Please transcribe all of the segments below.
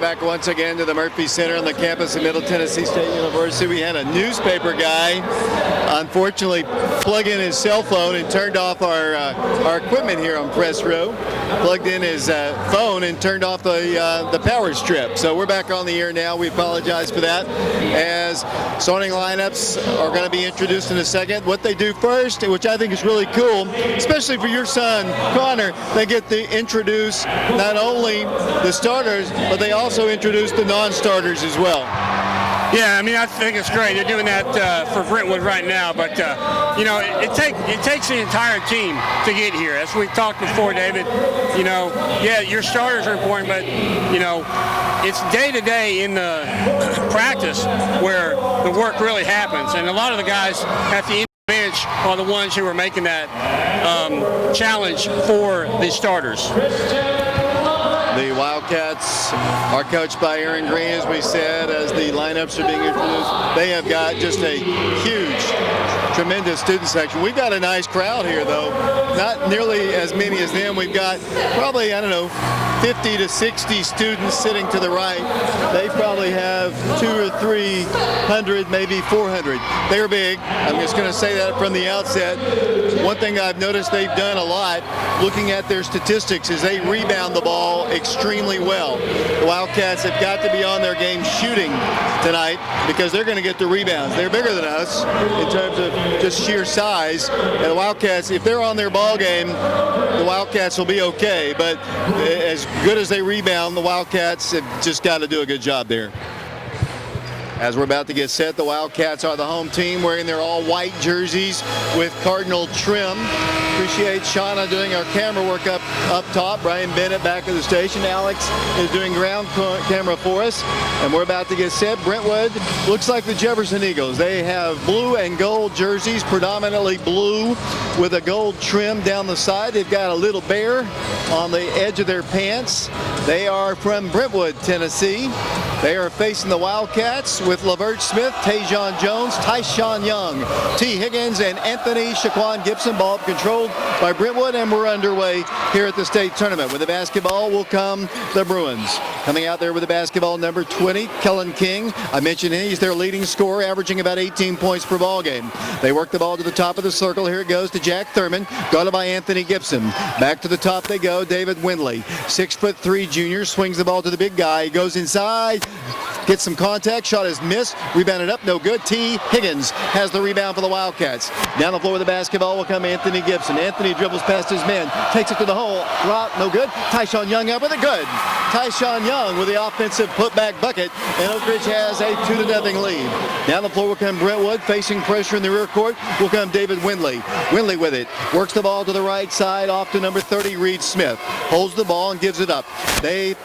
back once again to the Murphy Center on the campus of Middle Tennessee State University. We had a newspaper guy, unfortunately, plug in his cell phone and turned off our equipment here on Press Row. Plugged in his phone and turned off the power strip. So we're back on the air now. We apologize for that. As starting lineups are going to be introduced in a second. What they do first, which I think is really cool, especially for your son, Connor, they get to introduce not only the starters, but they also introduce the non-starters as well. Yeah, I mean, I think it's great. They're doing that for Brentwood right now, but you know, it takes the entire team to get here. As we've talked before, David. You know, yeah, your starters are important, but you know, it's day to day in the practice where the work really happens, and a lot of the guys at the bench are the ones who are making that challenge for the starters. The Wildcats are coached by Aaron Green, as we said, as the lineups are being introduced. They have got just a huge, tremendous student section. We've got a nice crowd here, though. Not nearly as many as them. We've got probably, I don't know, 50 to 60 students sitting to the right. They probably have 200 or 300, maybe 400. They're big. I'm just going to say that from the outset. One thing I've noticed they've done a lot, looking at their statistics, is they rebound the ball extremely well. The Wildcats have got to be on their game shooting tonight because they're going to get the rebounds. They're bigger than us in terms of just sheer size. And the Wildcats, if they're on their ball game, the Wildcats will be okay. But as good as they rebound, the Wildcats have just got to do a good job there. As we're about to get set, the Wildcats are the home team wearing their all-white jerseys with Cardinal trim. Appreciate Shauna doing our camera work up top. Brian Bennett back at the station. Alex is doing ground camera for us. And we're about to get set. Brentwood looks like the Jefferson Eagles. They have blue and gold jerseys, predominantly blue with a gold trim down the side. They've got a little bear on the edge of their pants. They are from Brentwood, Tennessee. They are facing the Wildcats with Levert Smith, Tajion Jones, Tyshawn Young, T. Higgins, and Anthony Shaquan Gibson. Ball controlled by Brentwood, and we're underway here at the state tournament. With the basketball will come the Bruins. Coming out there with the basketball, number 20, Kellen King. I mentioned he's their leading scorer, averaging about 18 points per ball game. They work the ball to the top of the circle. Here it goes to Jack Thurman, guarded by Anthony Gibson. Back to the top they go. David Windley, 6'3" junior, swings the ball to the big guy. He goes inside. Gets some contact, shot is missed, rebounded up, no good. T. Higgins has the rebound for the Wildcats. Down the floor with the basketball will come Anthony Gibson. Anthony dribbles past his men, takes it to the hole, drop, no good. Tyshawn Young up with it, good. Tyshawn Young with the offensive putback bucket, and Oak Ridge has a 2-0 lead. Down the floor will come Brentwood, facing pressure in the rear court will come David Windley. Windley with it, works the ball to the right side, off to number 30, Reed Smith. Holds the ball and gives it up. They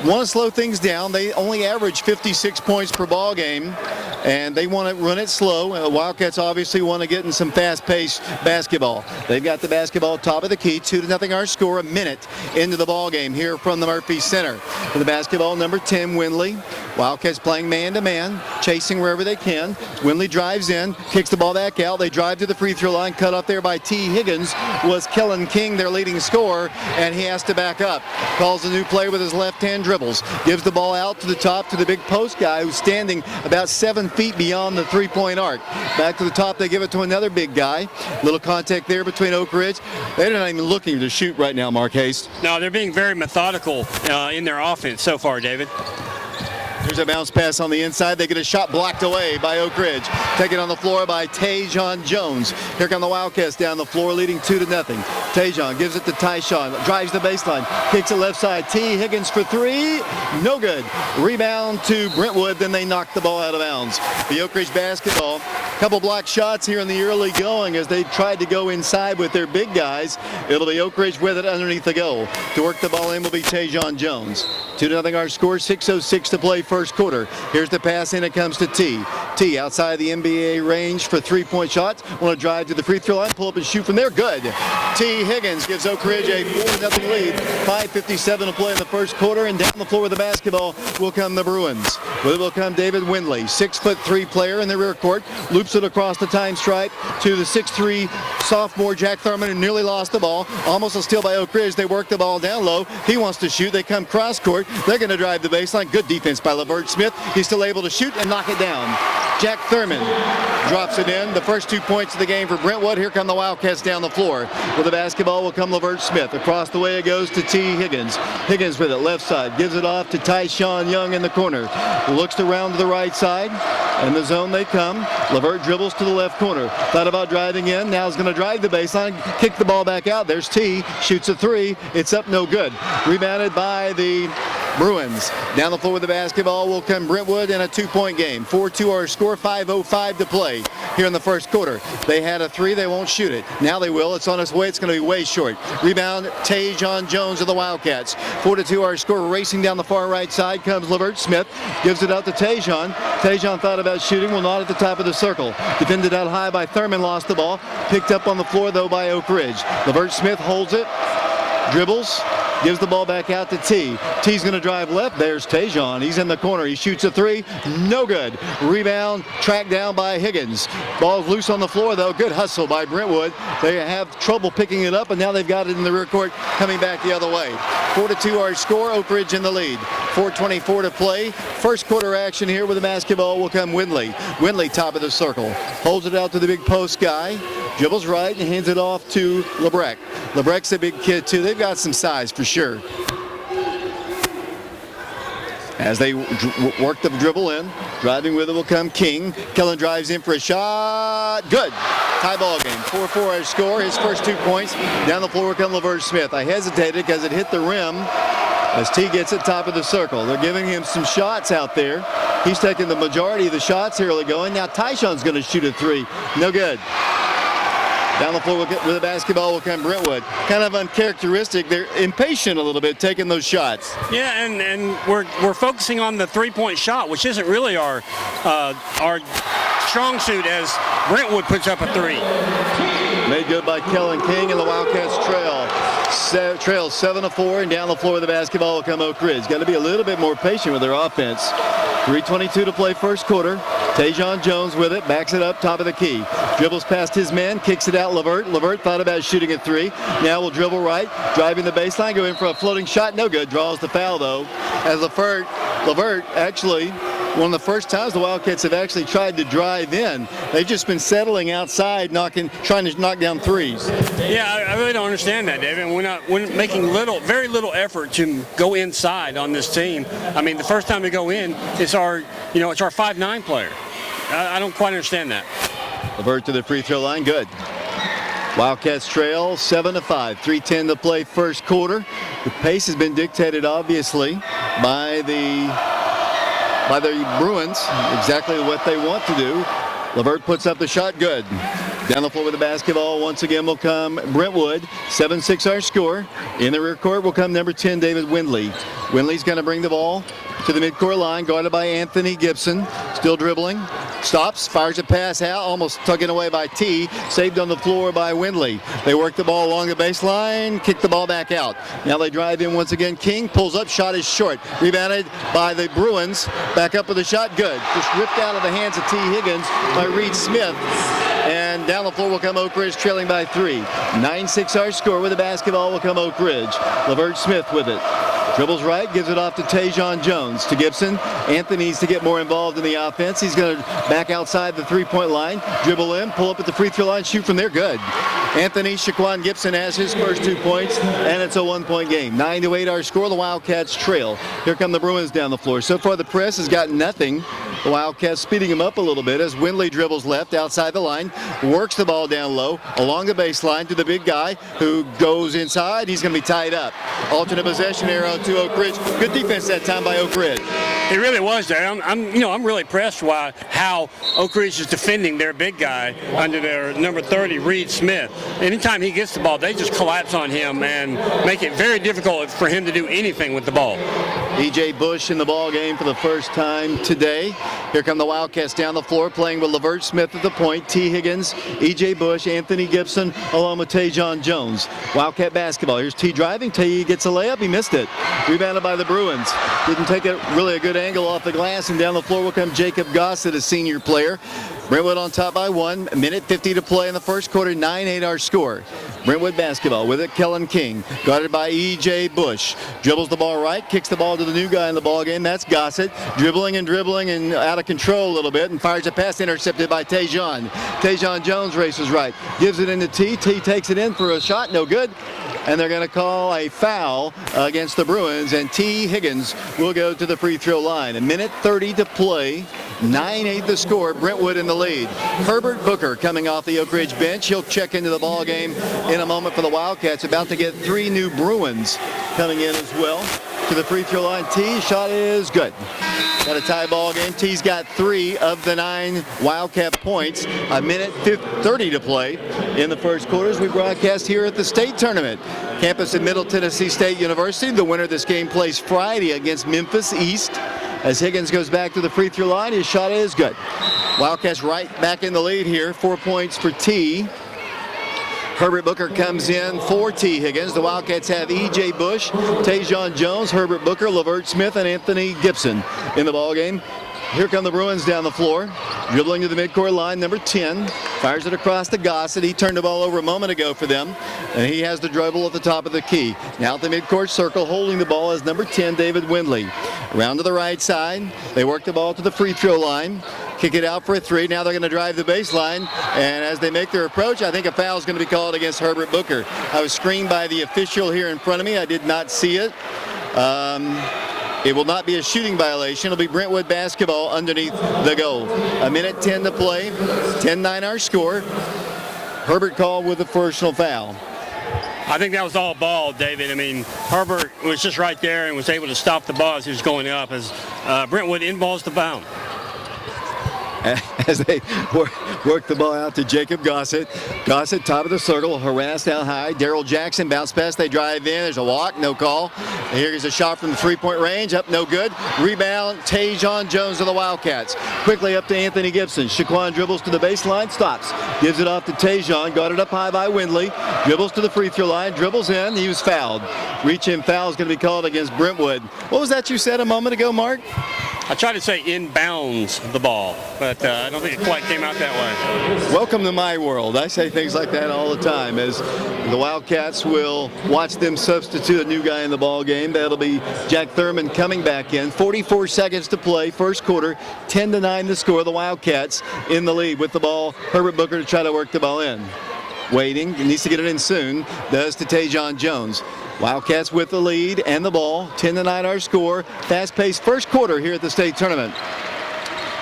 want to slow things down. They only average 56 points per ball game, and they want to run it slow. Wildcats obviously want to get in some fast-paced basketball. They've got the basketball top of the key, 2-0 our score, a minute into the ball game here from the Murphy Center. For the basketball, number 10, Windley. Wildcats playing man-to-man, chasing wherever they can. Windley drives in, kicks the ball back out. They drive to the free throw line, cut off there by T. Higgins. Was Kellen King their leading scorer, and he has to back up. Calls a new play with his left hand, dribbles, gives the ball out to the top to the big post guy who's standing about 7 feet beyond the three-point arc. Back to the top, they give it to another big guy. Little contact there between Oak Ridge. They're not even looking to shoot right now, Mark Haste. No, they're being very methodical in their offense so far, David. There's a bounce pass on the inside. They get a shot blocked away by Oak Ridge. Taken on the floor by Tajion Jones. Here come the Wildcats down the floor, leading 2-0. Tajion gives it to Tyshawn. Drives the baseline. Kicks it left side. T. Higgins for three. No good. Rebound to Brentwood. Then they knock the ball out of bounds. The Oak Ridge basketball. Couple block shots here in the early going as they tried to go inside with their big guys. It'll be Oak Ridge with it underneath the goal. To work the ball in will be Tajion Jones. 2-0 our score. 6:06 to play first quarter. Here's the pass in. It comes to T. T outside the NBA range for three-point shots. Want to drive to the free throw line. Pull up and shoot from there. Good. T. Higgins gives Oak Ridge a 4-0 lead. 5:57 to play in the first quarter, and down the floor with the basketball will come the Bruins. With it will come David Windley, 6'3" player in the rear court, loops it across the time stripe to the 6'3" sophomore Jack Thurman, who nearly lost the ball. Almost a steal by Oak Ridge. They work the ball down low. He wants to shoot. They come cross court. They're going to drive the baseline. Good defense by Levert Smith. He's still able to shoot and knock it down. Jack Thurman drops it in. The first 2 points of the game for Brentwood. Here come the Wildcats down the floor. With the basketball will come Levert Smith. Across the way it goes to T. Higgins. Higgins with it left side. Gives it off to Tyshawn Young in the corner. Looks to round to the right side. In the zone they come. Levert dribbles to the left corner. Thought about driving in. Now is going to drive the baseline. Kick the ball back out. There's T. Shoots a three. It's up no good. Rebounded by the Bruins. Down the floor with the basketball will come Brentwood in a 2-point game. 4-2 our score, 5:05 to play here in the first quarter. They had a three, they won't shoot it. Now they will. It's on its way. It's going to be way short. Rebound, Tajion Jones of the Wildcats. 4-2 our score. Racing down the far right side comes Levert Smith. Gives it out to Tajion. Tajion thought about shooting. Well, not at the top of the circle. Defended out high by Thurman. Lost the ball. Picked up on the floor, though, by Oak Ridge. Levert Smith holds it. Dribbles. Gives the ball back out to T. T's going to drive left. There's Tajion. He's in the corner. He shoots a three. No good. Rebound tracked down by Higgins. Ball's loose on the floor, though. Good hustle by Brentwood. They have trouble picking it up, and now they've got it in the rear court coming back the other way. 4-2 our score. Oak Ridge in the lead. 4:24 to play. First quarter action here with the basketball will come Windley. Windley top of the circle. Holds it out to the big post guy. Dribbles right and hands it off to Lebrecht. Lebrecht's a big kid, too. They've got some size for sure. As they work the dribble in, driving with it will come King. Kellen drives in for a shot. Good. Tie ball game. 4-4 our score. His first 2 points. Down the floor will come Levert Smith. I hesitated because it hit the rim as T gets it top of the circle. They're giving him some shots out there. He's taking the majority of the shots early going. Now Tyshawn's going to shoot a three. No good. Down the floor with the basketball will come Brentwood. Kind of uncharacteristic. They're impatient a little bit taking those shots. Yeah, and we're focusing on the three-point shot, which isn't really our strong suit as Brentwood puts up a three. Made good by Kellen King, and the Wildcats trail 7-4, and down the floor with the basketball will come Oak Ridge. Got to be a little bit more patient with their offense. 3:22 to play first quarter. Tajion Jones with it, backs it up, top of the key. Dribbles past his man, kicks it out Levert. Levert thought about shooting a three. Now will dribble right, driving the baseline, go in for a floating shot. No good, draws the foul though. As Levert actually, one of the first times the Wildcats have actually tried to drive in. They've just been settling outside, trying to knock down threes. Yeah, I really don't understand that, David. We're making very little effort to go inside on this team. I mean, the first time we go in, it's our 5'9" player. I don't quite understand that. Levert to the free throw line, good. Wildcats trail 7-5, 3:10 to play first quarter. The pace has been dictated, obviously, by the Bruins, exactly what they want to do. Levert puts up the shot, good. Down the floor with the basketball once again will come Brentwood. 7-6 our score. In the rear court will come number 10, David Windley. Windley's going to bring the ball to the midcourt line, guarded by Anthony Gibson. Still dribbling. Stops, fires a pass out, almost taken away by T. Saved on the floor by Windley. They work the ball along the baseline, kick the ball back out. Now they drive in once again. King pulls up, shot is short. Rebounded by the Bruins. Back up with a shot, good. Just ripped out of the hands of T. Higgins by Reed Smith. And down the floor will come Oak Ridge, trailing by 3. 9-6 our score. With the basketball will come Oak Ridge. Levert Smith with it. Dribbles right, gives it off to Tajion Jones. To Gibson. Anthony needs to get more involved in the offense. He's going to back outside the three-point line. Dribble in, pull up at the free throw line, shoot from there, good. Anthony Shaquan Gibson has his first 2 points, and it's a 1-point game. 9-8 our score. The Wildcats trail. Here come the Bruins down the floor. So far the press has got nothing. The Wildcats speeding him up a little bit as Windley dribbles left outside the line, works the ball down low along the baseline to the big guy who goes inside. He's going to be tied up. Alternate possession arrow to Oak Ridge. Good defense that time by Oak Ridge. It really was there. I'm really impressed by how Oak Ridge is defending their big guy under their number 30, Reed Smith. anytime he gets the ball, they just collapse on him and make it very difficult for him to do anything with the ball. E.J. Bush in the ball game for the first time today. Here come the Wildcats down the floor playing with Levert Smith at the point. T. Higgins, E.J. Bush, Anthony Gibson, along with Tajion Jones. Wildcat basketball. Here's T driving. T gets a layup. He missed it. Rebounded by the Bruins. Didn't take really a good angle off the glass, and down the floor will come Jacob Gossett, a senior player. Brentwood on top by 1. A minute 50 to play in the first quarter. 9-8 our score. Brentwood basketball with it. Kellen King, guarded by E.J. Bush. Dribbles the ball right, kicks the ball to the new guy in the ball game. That's Gossett, dribbling and out of control a little bit, and fires a pass intercepted by Tajion. Tajion Jones races right, gives it into T. T takes it in for a shot, no good. And they're going to call a foul against the Bruins, and T. Higgins will go to the free throw line. A minute 30 to play. 9-8 the score. Brentwood in the lead. Herbert Booker coming off the Oak Ridge bench. He'll check into the ball game in a moment for the Wildcats. About to get 3 new Bruins coming in as well to the free throw line. T shot is good. Got a tie ball game. T's got 3 of the 9 Wildcat points. A minute 30 to play in the first quarter as we broadcast here at the state tournament. Campus at Middle Tennessee State University. The winner of this game plays Friday against Memphis East. As Higgins goes back to the free throw line, his shot is good. Wildcats right back in the lead here. 4 points for T. Herbert Booker comes in for T. Higgins. The Wildcats have E.J. Bush, Tajion Jones, Herbert Booker, Levert Smith, and Anthony Gibson in the ball game. Here come the Bruins down the floor. Dribbling to the midcourt line, number 10. Fires it across to Gossett. He turned the ball over a moment ago for them, and he has the dribble at the top of the key. Now at the midcourt circle, holding the ball is number 10, David Windley. Around to the right side. They work the ball to the free throw line. Kick it out for a 3. Now they're going to drive the baseline, and as they make their approach, I think a foul is going to be called against Herbert Booker. I was screened by the official here in front of me. I did not see it. It will not be a shooting violation. It'll be Brentwood basketball underneath the goal. A minute 10 to play. 10-9 our score. Herbert called with a personal foul. I think that was all ball, David. I mean, Herbert was just right there and was able to stop the ball as he was going up as Brentwood inballs the bound. As they work the ball out to Jacob Gossett. Gossett, top of the circle, harassed out high. Daryl Jackson, bounce pass. They drive in. There's a walk, no call. Here's a shot from the three-point range. Up, no good. Rebound, Tajion Jones of the Wildcats. Quickly up to Anthony Gibson. Shaquan dribbles to the baseline, stops. Gives it off to Tajion. Got it up high by Windley. Dribbles to the free throw line. Dribbles in. He was fouled. Reach-in foul is going to be called against Brentwood. What was that you said a moment ago, Mark? I tried to say inbounds the ball, but I don't think it quite came out that way. Welcome to my world. I say things like that all the time as the Wildcats will watch them substitute a new guy in the ball game. That'll be Jack Thurman coming back in. 44 seconds to play, first quarter, 10-9 the score. The Wildcats in the lead with the ball. Herbert Booker to try to work the ball in. Waiting, needs to get it in soon, does to Tajion Jones. Wildcats with the lead and the ball. 10-9 our score. Fast-paced first quarter here at the state tournament.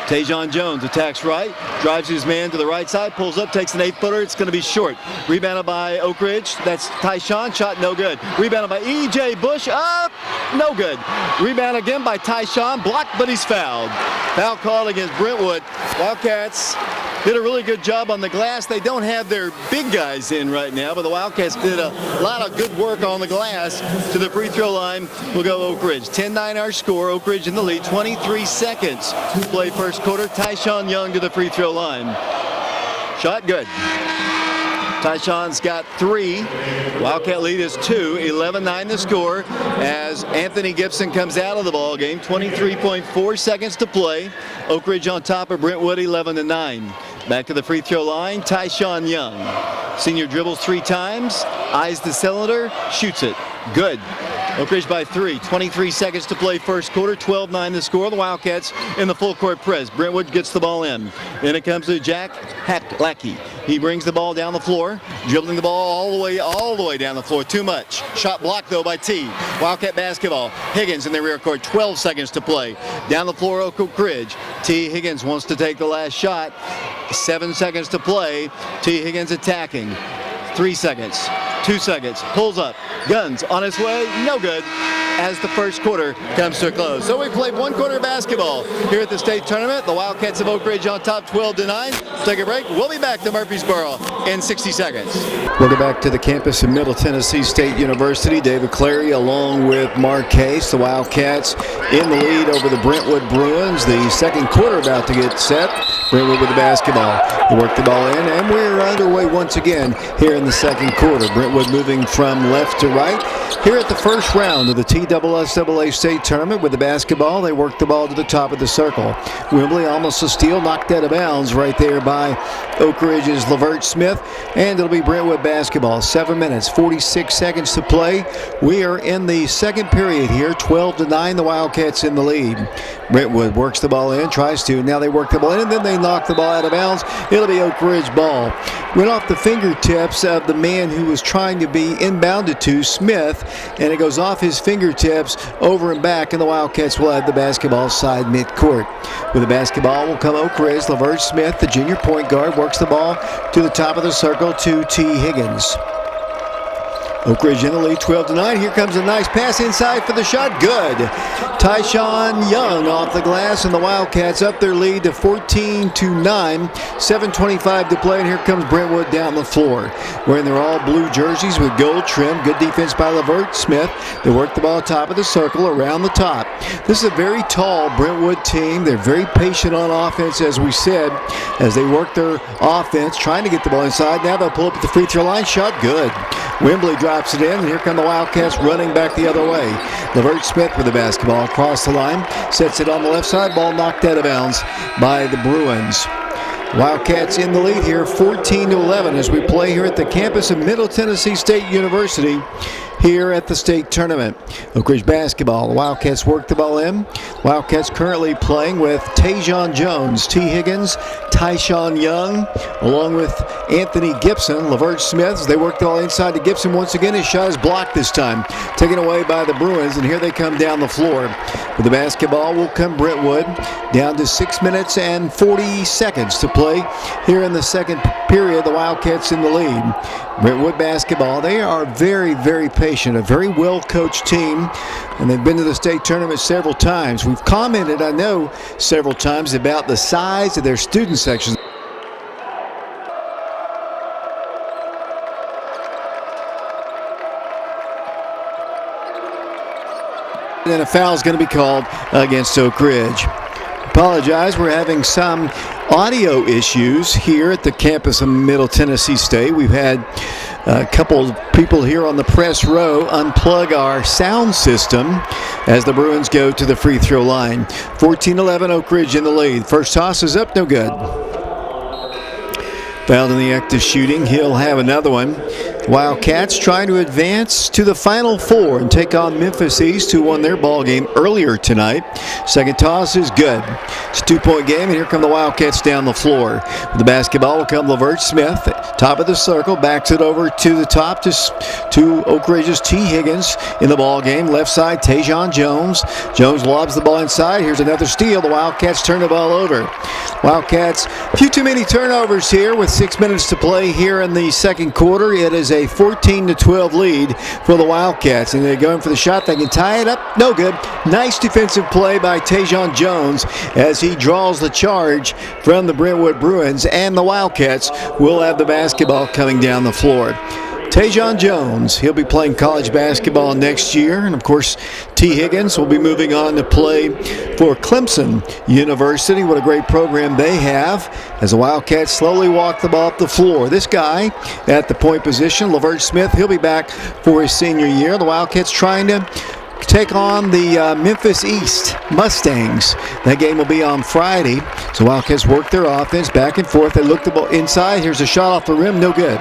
Tajion Jones attacks right, drives his man to the right side, pulls up, takes an 8-footer. It's going to be short. Rebounded by Oak Ridge. That's Tyshawn. Shot no good. Rebounded by E.J. Bush. Up, no good. Rebound again by Tyshawn. Blocked, but he's fouled. Foul called against Brentwood. Wildcats did a really good job on the glass. They don't have their big guys in right now, but the Wildcats did a lot of good work on the glass. To the free throw line will go Oak Ridge. 10-9 our score. Oak Ridge in the lead. 23 seconds to play first quarter. Tyshawn Young to the free throw line. Shot good. Tyshawn's got 3. Wildcat lead is 2. 11-9 the score as Anthony Gibson comes out of the ball game. 23.4 seconds to play. Oak Ridge on top of Brentwood, 11-9. Back to the free throw line, Tyshawn Young. Senior dribbles 3 times, eyes the cylinder, shoots it. Good. Oak Ridge by 3. 23 seconds to play first quarter. 12-9 the score. The Wildcats in the full court press. Brentwood gets the ball in. Then it comes to Jack Lackey. He brings the ball down the floor, dribbling the ball all the way down the floor. Too much. Shot blocked though by T. Wildcat basketball. Higgins in the rear court. 12 seconds to play. Down the floor, Oak Ridge. T. Higgins wants to take the last shot. 7 seconds to play. T. Higgins attacking. 3 seconds. 2 seconds. Pulls up. Guns on his way. No good. as the first quarter comes to a close. So we played one quarter of basketball here at the state tournament. The Wildcats of Oak Ridge on top 12-9. Take a break. We'll be back to Murfreesboro in 60 seconds. Welcome back to the campus of Middle Tennessee State University. David Clary along with Mark Case. The Wildcats in the lead over the Brentwood Bruins. The second quarter about to get set. Brentwood with the basketball. They work the ball in, and we're underway once again here in the second quarter. Brentwood moving from left to right. Here at the first round of the TSSAA State Tournament with the basketball, they work the ball to the top of the circle. Wembley almost a steal, knocked out of bounds right there by Oak Ridge's Levert Smith, and it'll be Brentwood basketball. 7 minutes, 46 seconds to play. We are in the second period here, 12-9, the Wildcats in the lead. Brentwood works the ball in, tries to. Now they work the ball in, and then they knock the ball out of bounds. It'll be Oak Ridge ball. Went off the fingertips of the man who was trying to be inbounded to, Smith, and it goes off his fingertips over and back, and the Wildcats will have the basketball side midcourt. With the basketball will come Oak Ridge. Levert Smith, the junior point guard, works the ball to the top of the circle to T. Higgins. Oak Ridge in the lead, 12-9. Here comes a nice pass inside for the shot. Good. Tyshawn Young off the glass, and the Wildcats up their lead to 14-9. 7:25 to play, and here comes Brentwood down the floor. Wearing their all-blue jerseys with gold trim. Good defense by Levert Smith. They work the ball top of the circle around the top. This is a very tall Brentwood team. They're very patient on offense, as we said, as they work their offense, trying to get the ball inside. Now they'll pull up at the free throw line. Shot good. Wembley drops it in, and here come the Wildcats running back the other way. Levert Smith with the basketball across the line, sets it on the left side, ball knocked out of bounds by the Bruins. Wildcats in the lead here, 14-11, as we play here at the campus of Middle Tennessee State University here at the state tournament. Oak Ridge basketball. The Wildcats work the ball in. Wildcats currently playing with Tajion Jones, T. Higgins, Tyshawn Young, along with Anthony Gibson, Levert Smith. They work the ball inside to Gibson once again. His shot is blocked this time. Taken away by the Bruins, and here they come down the floor. With the basketball will come Brentwood. Down to 6 minutes and 40 seconds to play here in the second period. The Wildcats in the lead. Brentwood basketball. They are very, very patient, a very well-coached team, and they've been to the state tournament several times. We've commented, I know, several times about the size of their student sections. And then a foul is going to be called against Oak Ridge. Apologize, we're having some audio issues here at the campus of Middle Tennessee State. We've had a couple of people here on the press row unplug our sound system as the Bruins go to the free throw line. 14-11, Oak Ridge in the lead. First toss is up, no good. Fouled in the act of shooting. He'll have another one. Wildcats trying to advance to the Final Four and take on Memphis East, who won their ball game earlier tonight. Second toss is good. It's a two-point game, and here come the Wildcats down the floor. With the basketball will come Levert Smith, top of the circle, backs it over to the top to Oak Ridge's T. Higgins in the ball game. Left side, Tajion Jones. Jones lobs the ball inside. Here's another steal. The Wildcats turn the ball over. Wildcats, a few too many turnovers here with 6 minutes to play here in the second quarter. It is a 14-12 lead for the Wildcats, and they're going for the shot. They can tie it up. No good. Nice defensive play by Tajion Jones as he draws the charge from the Brentwood Bruins, and the Wildcats will have the basketball coming down the floor. Tajion Jones, he'll be playing college basketball next year, and of course T. Higgins will be moving on to play for Clemson University. What a great program they have as the Wildcats slowly walk the ball up the floor. This guy at the point position, Levert Smith, he'll be back for his senior year. The Wildcats trying to take on the Memphis East Mustangs. That game will be on Friday. So Wildcats work their offense back and forth. They look the ball inside. Here's a shot off the rim. No good.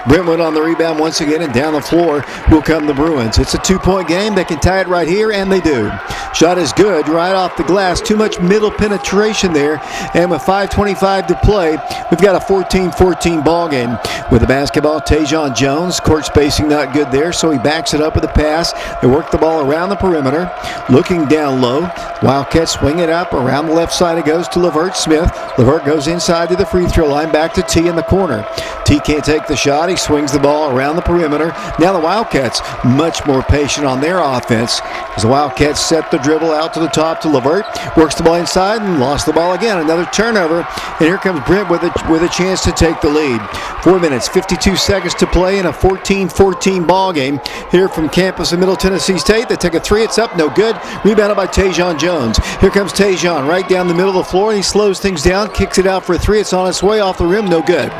Brentwood on the rebound once again, and down the floor will come the Bruins. It's a two-point game. They can tie it right here, and they do. Shot is good right off the glass. Too much middle penetration there. And with 5:25 to play, we've got a 14-14 ball game. With the basketball, Tajion Jones. Court spacing not good there, so he backs it up with a pass. They work the ball around the perimeter, looking down low. Wildcats swing it up. Around the left side it goes to Levert Smith. Levert goes inside to the free throw line. Back to T in the corner. T can't take the shot. He swings the ball around the perimeter. Now the Wildcats much more patient on their offense as the Wildcats set the dribble out to the top to Levert. Works the ball inside and lost the ball again. Another turnover. And here comes Brentwood with a chance to take the lead. 4 minutes, 52 seconds to play in a 14-14 ball game here from campus in Middle Tennessee State. They take a three. It's up. No good. Rebounded by Tajion Jones. Here comes Tajion right down the middle of the floor. And he slows things down. Kicks it out for a three. It's on its way off the rim. No good.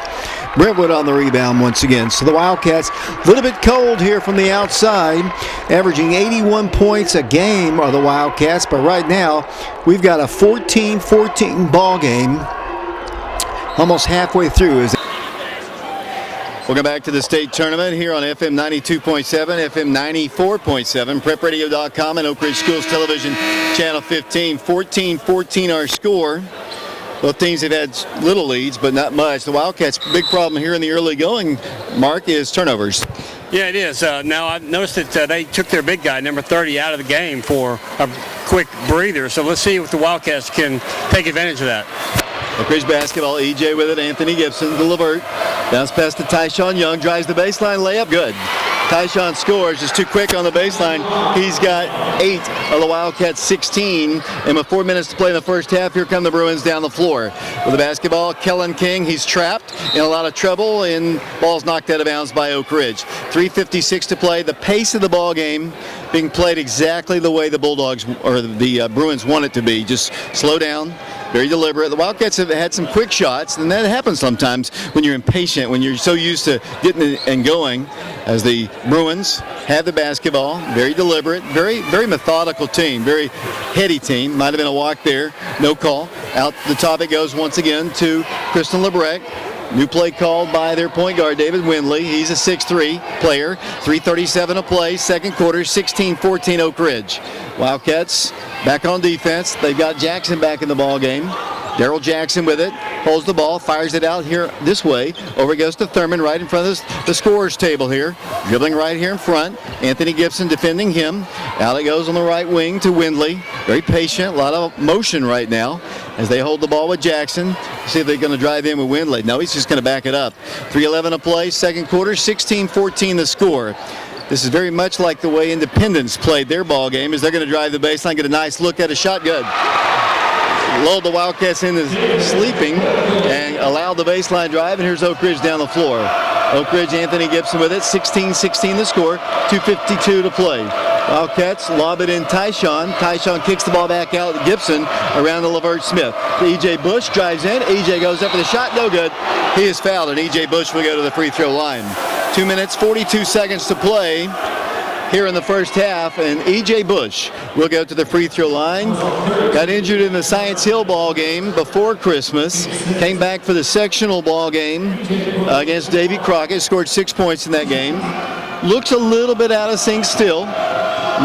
Brentwood on the rebound once again. So the Wildcats a little bit cold here from the outside, averaging 81 points a game are the Wildcats. But right now we've got a 14-14 ball game almost halfway through. Welcome back to the state tournament here on FM 92.7, FM 94.7, prepradio.com, and Oak Ridge Schools Television, Channel 15. 14-14 our score. Both teams have had little leads, but not much. The Wildcats' big problem here in the early going, Mark, is turnovers. Yeah, it is. Now, I've noticed that they took their big guy, number 30, out of the game for a quick breather. So let's see if the Wildcats can take advantage of that. Oak Ridge basketball, EJ with it, Anthony Gibson to Levert. Bounce pass to Tyshawn Young, drives the baseline, layup, good. Tyshawn scores, just too quick on the baseline. He's got 8 of the Wildcats' 16. And with 4 minutes to play in the first half, here come the Bruins down the floor. With the basketball, Kellen King, he's trapped in a lot of trouble, and ball's knocked out of bounds by Oak Ridge. 3:56 to play. The pace of the ball game being played exactly the way the Bulldogs or the Bruins want it to be. Just slow down. Very deliberate. The Wildcats have had some quick shots, and that happens sometimes when you're impatient, when you're so used to getting and going. As the Bruins have the basketball, very deliberate, very methodical team, very heady team. Might have been a walk there, no call. Out the top it goes once again to Kristen Lebrecht. New play called by their point guard, David Windley. He's a 6'3" player. 3:37 to play, second quarter, 16-14 Oak Ridge. Wildcats back on defense. They've got Jackson back in the ball game. Daryl Jackson with it, holds the ball, fires it out here this way. Over it goes to Thurman right in front of the scorer's table here. Dribbling right here in front. Anthony Gibson defending him. Out it goes on the right wing to Windley. Very patient, a lot of motion right now as they hold the ball with Jackson. See if they're going to drive in with Windley. No, he's just going to back it up. 3:11 to play, second quarter, 16-14 the score. This is very much like the way Independence played their ball game, as they're going to drive the baseline, get a nice look at a shot, good. Lulled the Wildcats into sleeping and allowed the baseline drive, and here's Oak Ridge down the floor. Oak Ridge, Anthony Gibson with it, 16-16 the score, 2:52 to play. Wildcats lob it in Tyshawn. Tyshawn kicks the ball back out to Gibson around to Levert Smith. E.J. Bush drives in. E.J. goes up for the shot, no good. He is fouled, and E.J. Bush will go to the free throw line. 2 minutes, 42 seconds to play here in the first half, and E.J. Bush will go to the free throw line. Got injured in the Science Hill ball game before Christmas. Came back for the sectional ball game against Davy Crockett. Scored 6 points in that game. Looks a little bit out of sync still.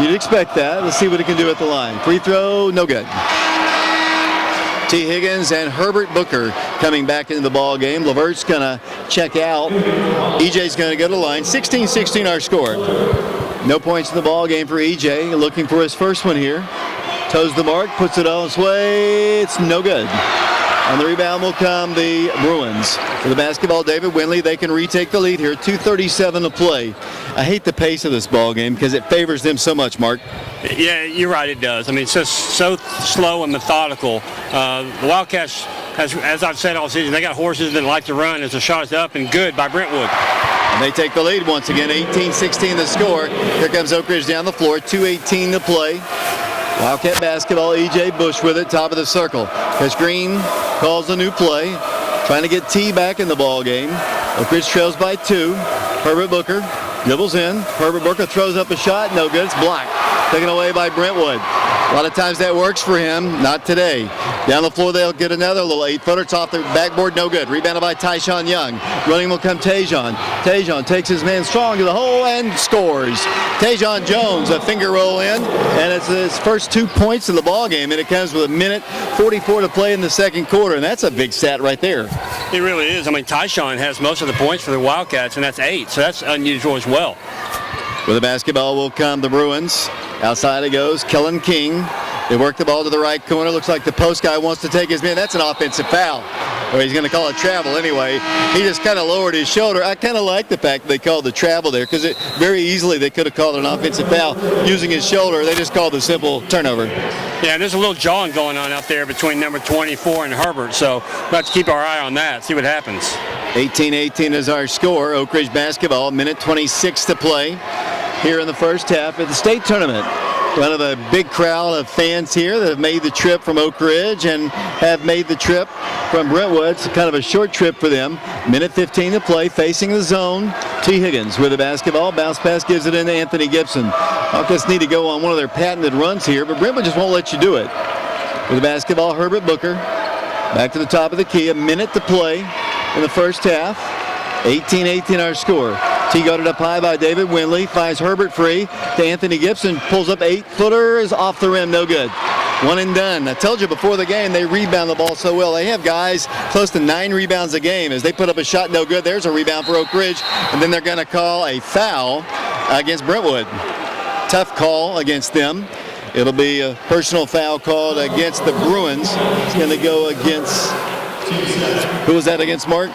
You'd expect that. Let's see what he can do at the line. Free throw, no good. T. Higgins and Herbert Booker coming back into the ball game. Levert's going to check out. EJ's going to go to the line. 16-16 our score. No points in the ball game for EJ. Looking for his first one here. Toes the mark, puts it on its way. It's no good. On the rebound will come the Bruins. For the basketball, David Windley. They can retake the lead here. 2:37 to play. I hate the pace of this ball game because it favors them so much, Mark. Yeah, you're right, it does. I mean, it's just so slow and methodical. The Wildcats, as I've said all season, they got horses that like to run. As the shot is up and good by Brentwood. And they take the lead once again, 18-16 the score. Here comes Oak Ridge down the floor, 2:18 to play. Wildcat basketball, E.J. Bush with it, top of the circle. Chris Green calls a new play, trying to get T back in the ball game. Oak Ridge trails by 2. Herbert Booker dribbles in. Herbert Booker throws up a shot, no good, it's blocked. Taken away by Brentwood. A lot of times that works for him, not today. Down the floor they'll get another little 8-footer. It's off the backboard, no good. Rebounded by Tyshawn Young. Running will come Tajion. Tajion takes his man strong to the hole and scores. Tajion Jones, a finger roll in, and it's his first 2 points of the ball game, and it comes with 1:44 to play in the second quarter, and that's a big stat right there. It really is. I mean, Tyshawn has most of the points for the Wildcats, and that's 8, so that's unusual as well. With the basketball will come the Bruins. Outside it goes, Kellen King. They work the ball to the right corner. Looks like the post guy wants to take his man. That's an offensive foul. Or he's going to call it travel anyway. He just kind of lowered his shoulder. I kind of like the fact that they called the travel there because very easily they could have called it an offensive foul using his shoulder. They just called the simple turnover. Yeah, there's a little jawing going on out there between number 24 and Herbert, so we'll have to keep our eye on that, see what happens. 18-18 is our score. Oak Ridge basketball, minute 26 to play here in the first half of the state tournament. One of a big crowd of fans here that have made the trip from Oak Ridge and have made the trip from Brentwood. It's kind of a short trip for them. Minute 15 to play, facing the zone. T. Higgins with the basketball. Bounce pass gives it into Anthony Gibson. Hawkins need to go on one of their patented runs here, but Brentwood just won't let you do it. With the basketball, Herbert Booker. Back to the top of the key. A minute to play in the first half. 18-18 our score. T got it up high by David Windley. Finds Herbert free to Anthony Gibson. Pulls up 8-footer. Is off the rim. No good. One and done. I told you before the game they rebound the ball so well. They have guys close to 9 rebounds a game. As they put up a shot, no good. There's a rebound for Oak Ridge. And then they're going to call a foul against Brentwood. Tough call against them. It'll be a personal foul called against the Bruins. It's going to go against... Who was that against, Mark?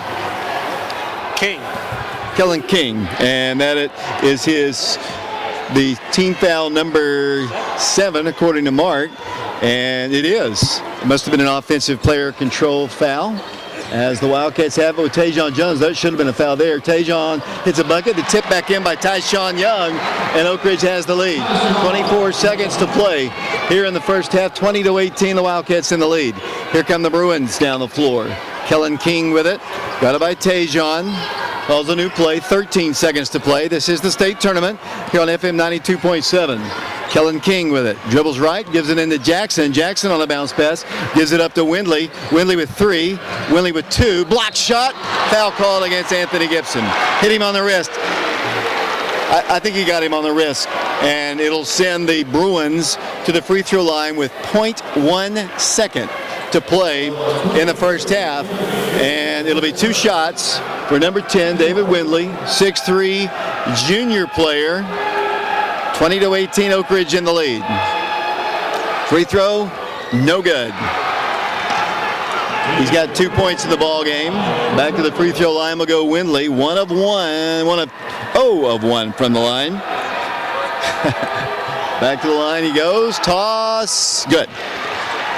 King. Kellen King, and that is the team foul number 7 according to Mark, and it is. It must have been an offensive player control foul, as the Wildcats have it with Tajion Jones. That should have been a foul there. Tajion hits a bucket, the tip back in by Tyshawn Young, and Oak Ridge has the lead. 24 seconds to play here in the first half. 20-18, the Wildcats in the lead. Here come the Bruins down the floor. Kellen King with it, got it by Tajion. Calls a new play, 13 seconds to play. This is the state tournament here on FM 92.7. Kellen King with it. Dribbles right, gives it into Jackson. Jackson on a bounce pass, gives it up to Windley. Windley with 3, Windley with 2. Block shot, foul called against Anthony Gibson. Hit him on the wrist. I think he got him on the wrist. And it'll send the Bruins to the free throw line with 0.1 second to play in the first half, and it'll be 2 shots for number 10, David Windley, 6'3", junior player. 20-18, Oak Ridge in the lead. Free throw, no good. He's got 2 points in the ball game. Back to the free throw line will go Windley, 1 of 1 from the line. Back to the line he goes, toss, good.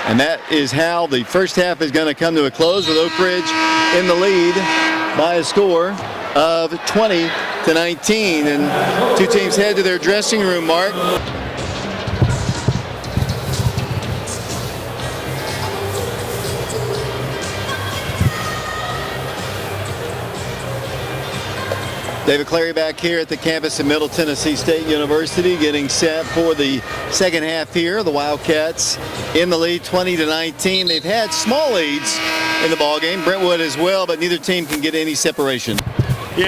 And that is how the first half is going to come to a close, with Oak Ridge in the lead by a score of 20-19. And 2 teams head to their dressing room, Mark. David Clary back here at the campus of Middle Tennessee State University, getting set for the second half here. The Wildcats in the lead, 20-19. They've had small leads in the ball game. Brentwood as well, but neither team can get any separation. Yeah.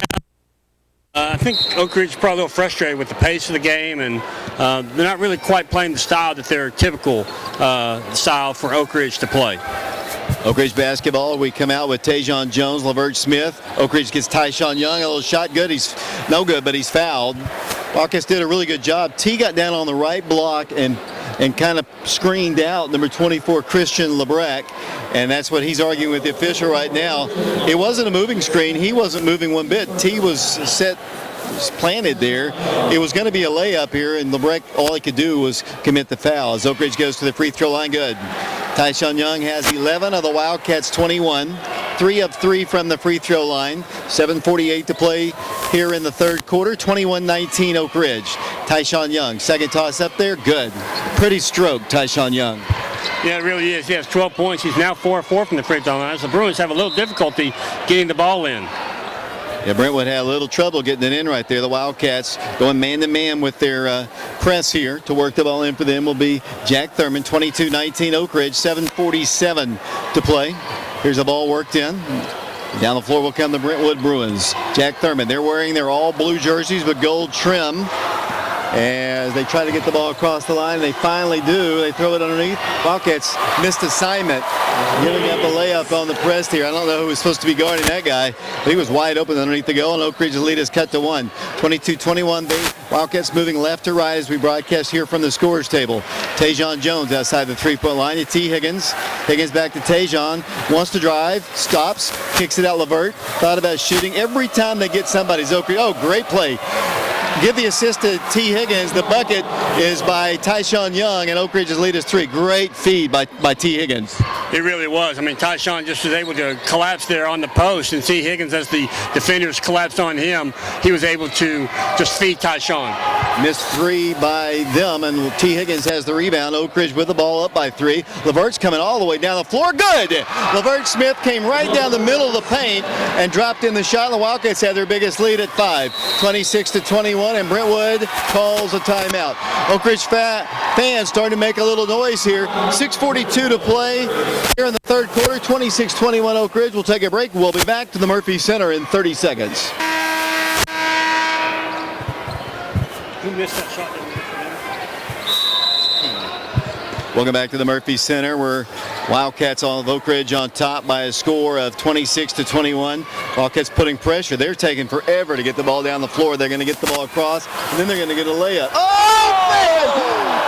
I think Oak Ridge is probably a little frustrated with the pace of the game, and they're not really quite playing the style that their typical style for Oak Ridge to play. Oak Ridge basketball, we come out with Tajion Jones, Levert Smith. Oak Ridge gets Tyshawn Young, a little shot, good. He's no good, but he's fouled. Wildcats did a really good job. T got down on the right block and kind of screened out number 24, Christian Lebrecht, and that's what he's arguing with the official right now. It wasn't a moving screen. He wasn't moving one bit. T was planted there. It was going to be a layup here, and Lebrecht, all he could do was commit the foul. As Oak Ridge goes to the free throw line, good. Tyshawn Young has 11 of the Wildcats' 21. 3 of 3 from the free throw line. 7:48 to play here in the third quarter. 21-19 Oak Ridge. Tyshawn Young, second toss up there, good. Pretty stroke, Tyshawn Young. Yeah, it really is. He has 12 points. He's now 4 of 4 from the free throw line. So the Bruins have a little difficulty getting the ball in. Yeah, Brentwood had a little trouble getting it in right there. The Wildcats going man-to-man with their press here. To work the ball in for them will be Jack Thurman. 22-19 Oak Ridge. 7:47 to play. Here's the ball worked in. Down the floor will come the Brentwood Bruins. Jack Thurman. They're wearing their all-blue jerseys with gold trim. as they try to get the ball across the line. They finally do. They throw it underneath. Wildcats missed assignment, giving up a layup on the press here. I don't know who was supposed to be guarding that guy, but he was wide open underneath the goal, and Oak Ridge's lead is cut to 1. 22-21. Wildcats moving left to right as we broadcast here from the scorers table. Tajion Jones outside the three-point line to T. Higgins. Higgins back to Tajion. Wants to drive. Stops. Kicks it out Levert. Thought about shooting. Every time they get somebody's Oak Ridge. Oh, great play. Give the assist to T. Higgins. The bucket is by Tyshawn Young, and Oak Ridge's lead is 3. Great feed by T. Higgins. It really was. I mean, Tyshawn just was able to collapse there on the post, and T. Higgins, as the defenders collapsed on him, he was able to just feed Tyshawn. Missed 3 by them, and T. Higgins has the rebound. Oak Ridge with the ball up by 3. Levert's coming all the way down the floor. Good! Levert Smith came right down the middle of the paint and dropped in the shot, and the Wildcats had their biggest lead at 5. 26-21, and Brentwood calls a timeout. Oak Ridge fans starting to make a little noise here. 6:42 to play here in the third quarter. 26-21 Oak Ridge. We'll take a break. We'll be back to the Murphy Center in 30 seconds. Who missed that shot? Welcome back to the Murphy Center, where Wildcats of Oak Ridge on top by a score of 26-21. Wildcats putting pressure. They're taking forever to get the ball down the floor. They're going to get the ball across, and then they're going to get a layup. Oh, man!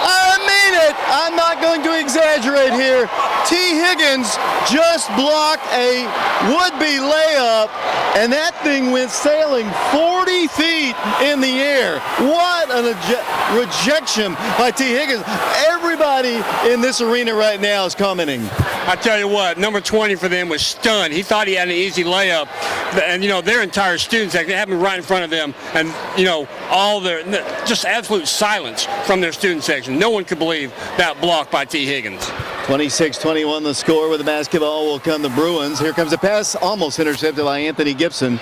I mean it! I'm not going to exaggerate here. T. Higgins just blocked a would-be layup, and that thing went sailing 40 feet in the air. What an rejection by T. Higgins. Everybody in this arena right now is commenting. I tell you what, number 20 for them was stunned. He thought he had an easy layup, and their entire students, they have him right in front of them, and all their just absolute silence from their student section. No one could believe that block by T. Higgins. 26-21 the score. With the basketball will come the Bruins. Here comes a pass almost intercepted by Anthony Gibson.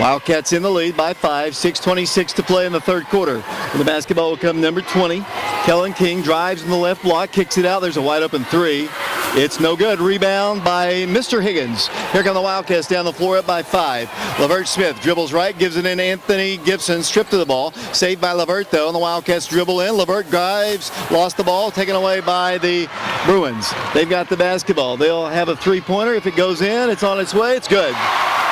Wildcats in the lead by 5. 6:26 to play in the third quarter. With the basketball will come number 20. Kellen King drives in the left block, kicks it out. There's a wide open 3. It's no good. Rebound by Mr. Higgins. Here come the Wildcats down the floor up by 5. Levert Smith dribbles right, gives it in Anthony Gibson. Stripped to the ball. Saved by Levert though, and the Wildcats dribble in. Levert drives, lost the ball, taken away by the Bruins. They've got the basketball. They'll have a three-pointer. If it goes in, it's on its way. It's good.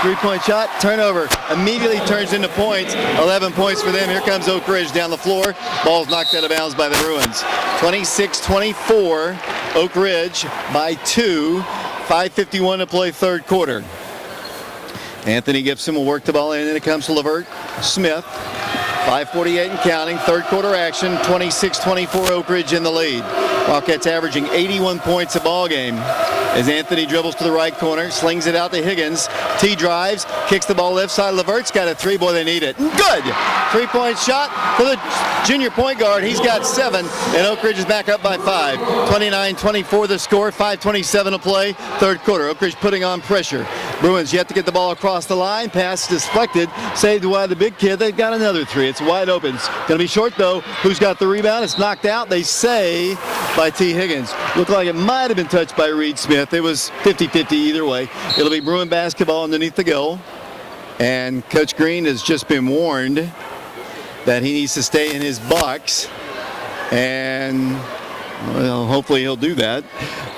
Three-point shot, turnover, immediately turns into points. 11 points for them. Here comes Oak Ridge down the floor. Ball's knocked out of bounds by the Bruins. 26-24, Oak Ridge by 2. 5:51 to play third quarter. Anthony Gibson will work the ball in, and it comes to Levert Smith. 5:48 and counting. Third quarter action. 26-24 Oak Ridge in the lead. Wildcats averaging 81 points a ball game. As Anthony dribbles to the right corner, slings it out to Higgins. T drives, kicks the ball left side. Levert's got a 3. Boy, they need it. Good! 3-point shot for the junior point guard. He's got 7, and Oak Ridge is back up by 5. 29-24 the score. 5:27 to play. Third quarter. Oak Ridge putting on pressure. Bruins yet to get the ball across the line. Pass deflected. Saved by the big kid. They've got another 3. It's wide open. It's going to be short, though. Who's got the rebound? It's knocked out, they say, by T. Higgins. Looked like it might have been touched by Reed Smith. It was 50-50 either way. It'll be Bruin basketball underneath the goal. And Coach Green has just been warned that he needs to stay in his box. And, well, hopefully he'll do that.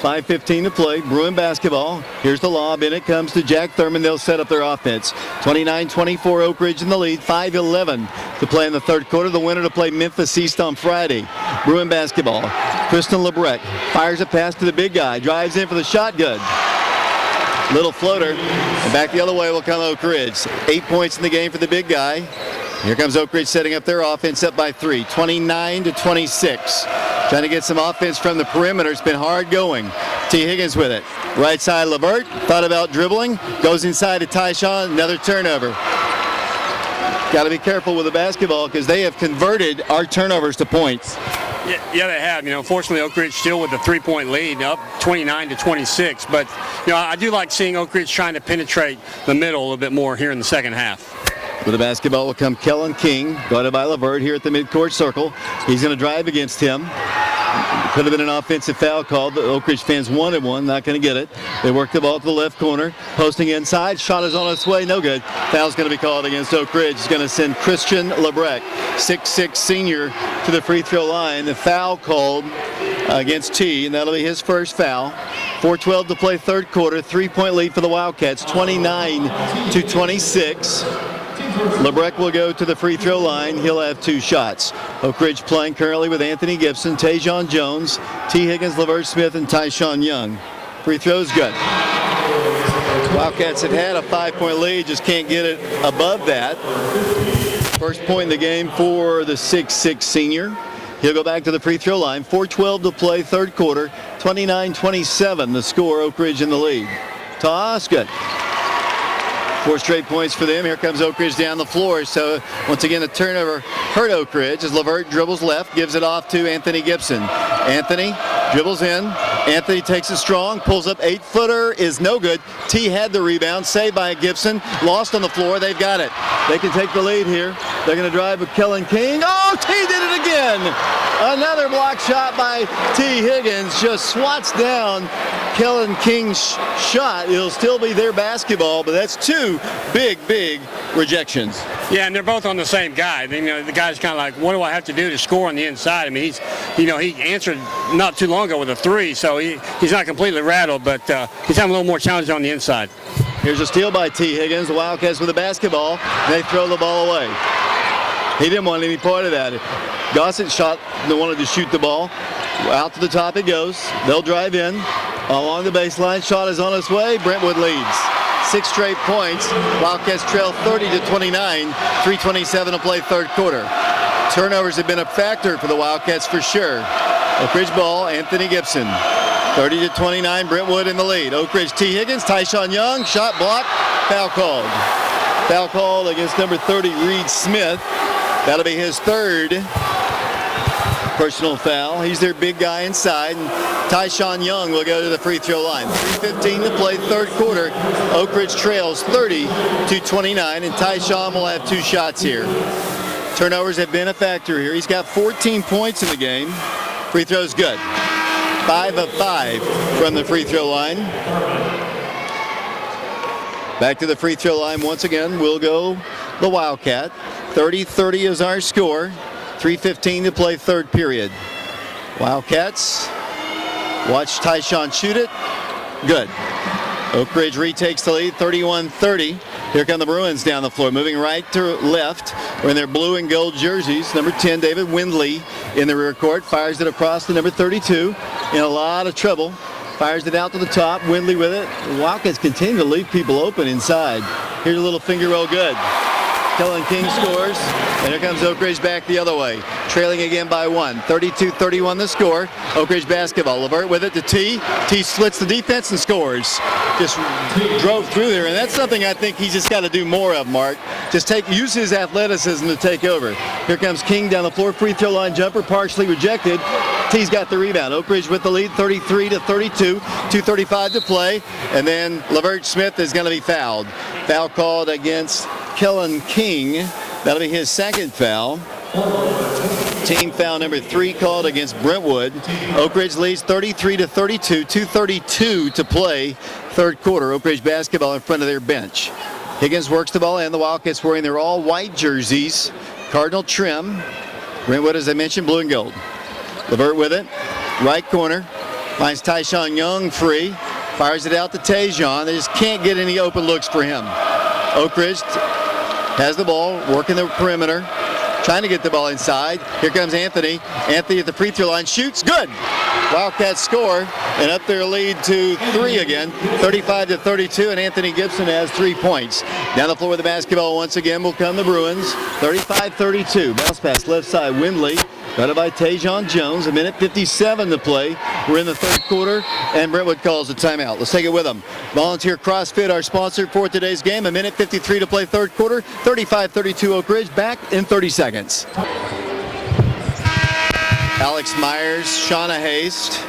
5:15 to play. Bruin basketball. Here's the lob. In it comes to Jack Thurman. They'll set up their offense. 29-24 Oak Ridge in the lead. 5:11 to play in the third quarter. The winner to play Memphis East on Friday. Bruin basketball. Kristen Lebrecht fires a pass to the big guy. Drives in for the shot. Good. Little floater. And back the other way will come Oak Ridge. 8 points in the game for the big guy. Here comes Oak Ridge setting up their offense up by 3. 29-26. Trying to get some offense from the perimeter. It's been hard going. T. Higgins with it. Right side Levert. Thought about dribbling. Goes inside to Tyshawn. Another turnover. Got to be careful with the basketball because they have converted our turnovers to points. Yeah, they have. Fortunately, Oak Ridge still with the 3-point lead, up 29-26. But, I do like seeing Oak Ridge trying to penetrate the middle a little bit more here in the second half. With the basketball will come Kellen King, guarded by Levert here at the midcourt circle. He's going to drive against him. Could have been an offensive foul called. The Oak Ridge fans wanted one. Not going to get it. They work the ball to the left corner. Posting inside. Shot is on its way. No good. Foul's going to be called against Oak Ridge. It's going to send Christian Lebrecht, 6'6" senior, to the free throw line. The foul called against T, and that'll be his first foul. 4:12 to play third quarter. 3-point lead for the Wildcats, 29-26. Lebrecht will go to the free throw line. He'll have 2 shots. Oak Ridge playing currently with Anthony Gibson, Tajion Jones, T. Higgins, Levert Smith, and Tyshawn Young. Free throw's good. Wildcats have had a 5-point lead, just can't get it above that. First point in the game for the 6'6" senior. He'll go back to the free throw line. 4:12 to play third quarter. 29-27 the score. Oak Ridge in the lead. Toss, good. 4 straight points for them. Here comes Oak Ridge down the floor. So once again, the turnover hurt Oak Ridge as Levert dribbles left, gives it off to Anthony Gibson. Anthony dribbles in. Anthony takes it strong, pulls up 8-footer, is no good. T had the rebound, saved by Gibson, lost on the floor. They've got it. They can take the lead here. They're going to drive with Kellen King. Oh, T did it again. Another block shot by T. Higgins, just swats down Kellen King's shot. It'll still be their basketball, but that's 2 big rejections. Yeah, and they're both on the same guy. You know, the guy's kind of like, what do I have to do to score on the inside? I mean, he answered not too long ago with a 3, so he's not completely rattled, but he's having a little more challenge on the inside. Here's a steal by T. Higgins. The Wildcats with the basketball. They throw the ball away. He didn't want any part of that. Gossett wanted to shoot the ball. Out to the top it goes. They'll drive in. Along the baseline, shot is on its way. Brentwood leads. 6 straight points. Wildcats trail 30-29. 3:27 to play third quarter. Turnovers have been a factor for the Wildcats for sure. Oak Ridge ball, Anthony Gibson. 30-29, Brentwood in the lead. Oak Ridge, T. Higgins, Tyshawn Young, shot blocked, foul called. Foul called against number 30, Reed Smith. That'll be his 3rd personal foul. He's their big guy inside. And Tyshawn Young will go to the free throw line. 3:15 to play third quarter. Oak Ridge trails 30-29, and Tyshawn will have 2 shots here. Turnovers have been a factor here. He's got 14 points in the game. Free throw's good. 5 of 5 from the free throw line. Back to the free throw line once again will go the Wildcat. 30-30 is our score. 3:15 to play third period. Wildcats. Watch Tyshawn shoot it. Good. Oak Ridge retakes the lead, 31-30. Here come the Bruins down the floor, moving right to left. We're in their blue and gold jerseys. Number 10, David Windley in the rear court. Fires it across to number 32. In a lot of trouble. Fires it out to the top. Windley with it. The Wildcats continue to leave people open inside. Here's a little finger roll, good. Kellen King scores, and here comes Oak Ridge back the other way. Trailing again by 1. 32-31 the score. Oak Ridge basketball. Levert with it to T. T splits the defense and scores. Just drove through there, and that's something I think he's just got to do more of, Mark. Just use his athleticism to take over. Here comes King down the floor. Free throw line jumper, partially rejected. T's got the rebound. Oak Ridge with the lead, 33-32. 2:35 to play, and then Levert Smith is going to be fouled. Foul called against Kellen King. That'll be his 2nd foul. Team foul number 3 called against Brentwood. Oak Ridge leads 33-32. 2:32 to play third quarter. Oak Ridge basketball in front of their bench. Higgins works the ball in. The Wildcats wearing their all white jerseys. Cardinal trim. Brentwood, as I mentioned, blue and gold. Levert with it. Right corner. Finds Tyshawn Young free. Fires it out to Tajion. They just can't get any open looks for him. Oak Ridge has the ball, working the perimeter, trying to get the ball inside. Here comes Anthony. Anthony at the free throw line, shoots, good. Wildcats score, and up their lead to 3 again, 35-32, and Anthony Gibson has 3 points. Down the floor with the basketball once again will come the Bruins, 35-32. Bounce pass left side, Windley. Got it by Tajion Jones. 1:57 to play. We're in the third quarter, and Brentwood calls a timeout. Let's take it with them. Volunteer CrossFit, our sponsor for today's game. 1:53 to play third quarter. 35-32 Oak Ridge. Back in 30 seconds. Alex Myers, Shauna Haste,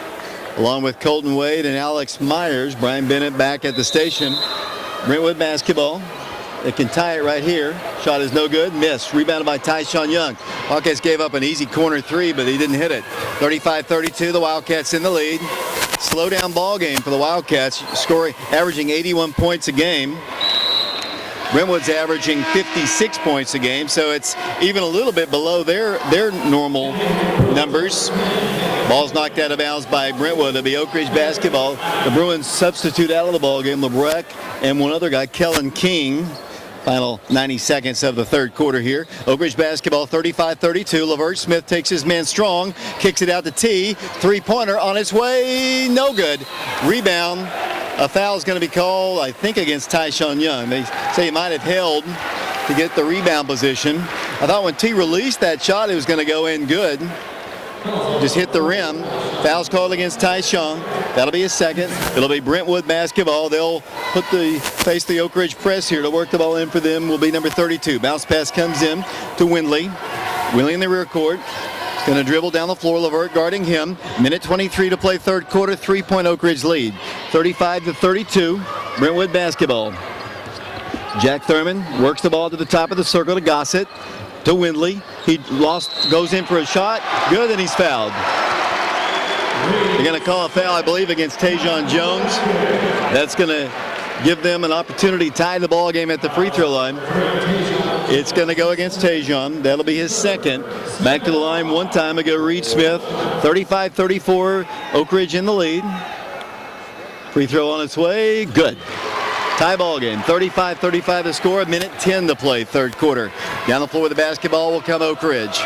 along with Colton Wade and Alex Myers. Brian Bennett back at the station. Brentwood basketball. It can tie it right here. Shot is no good. Missed. Rebounded by Tyshawn Young. Wildcats gave up an easy corner three, but he didn't hit it. 35-32, the Wildcats in the lead. Slow down ball game for the Wildcats, averaging 81 points a game. Brentwood's averaging 56 points a game, so it's even a little bit below their normal numbers. Ball's knocked out of bounds by Brentwood. It'll be Oak Ridge basketball. The Bruins substitute out of the ball game. LeBrecq and one other guy, Kellen King. Final 90 seconds of the third quarter here. Oak Ridge basketball 35-32. Levert Smith takes his man strong, kicks it out to T. Three-pointer on its way, no good. Rebound. A foul is going to be called, I think, against Tyshawn Young. They say he might have held to get the rebound position. I thought when T released that shot, it was going to go in good. Just hit the rim. Foul's called against Tyshawn. That'll be his second. It'll be Brentwood basketball. They'll face the Oak Ridge press here to work the ball in for them. Will be number 32. Bounce pass comes in to Windley. Windley in the rear court. Going to dribble down the floor. Levert guarding him. Minute 23 to play third quarter. 3-point Oak Ridge lead. 35-32. Brentwood basketball. Jack Thurman works the ball to the top of the circle to Gossett. To Windley. He goes in for a shot. Good, and he's fouled. They're going to call a foul, I believe, against Tajion Jones. That's going to give them an opportunity to tie the ball game at the free throw line. It's going to go against Tajion. That'll be his second. Back to the line one time ago, Reed Smith. 35-34, Oak Ridge in the lead. Free throw on its way. Good. Tie ball game. 35-35 to score. A minute 10 to play third quarter. Down the floor with the basketball will come Oak Ridge.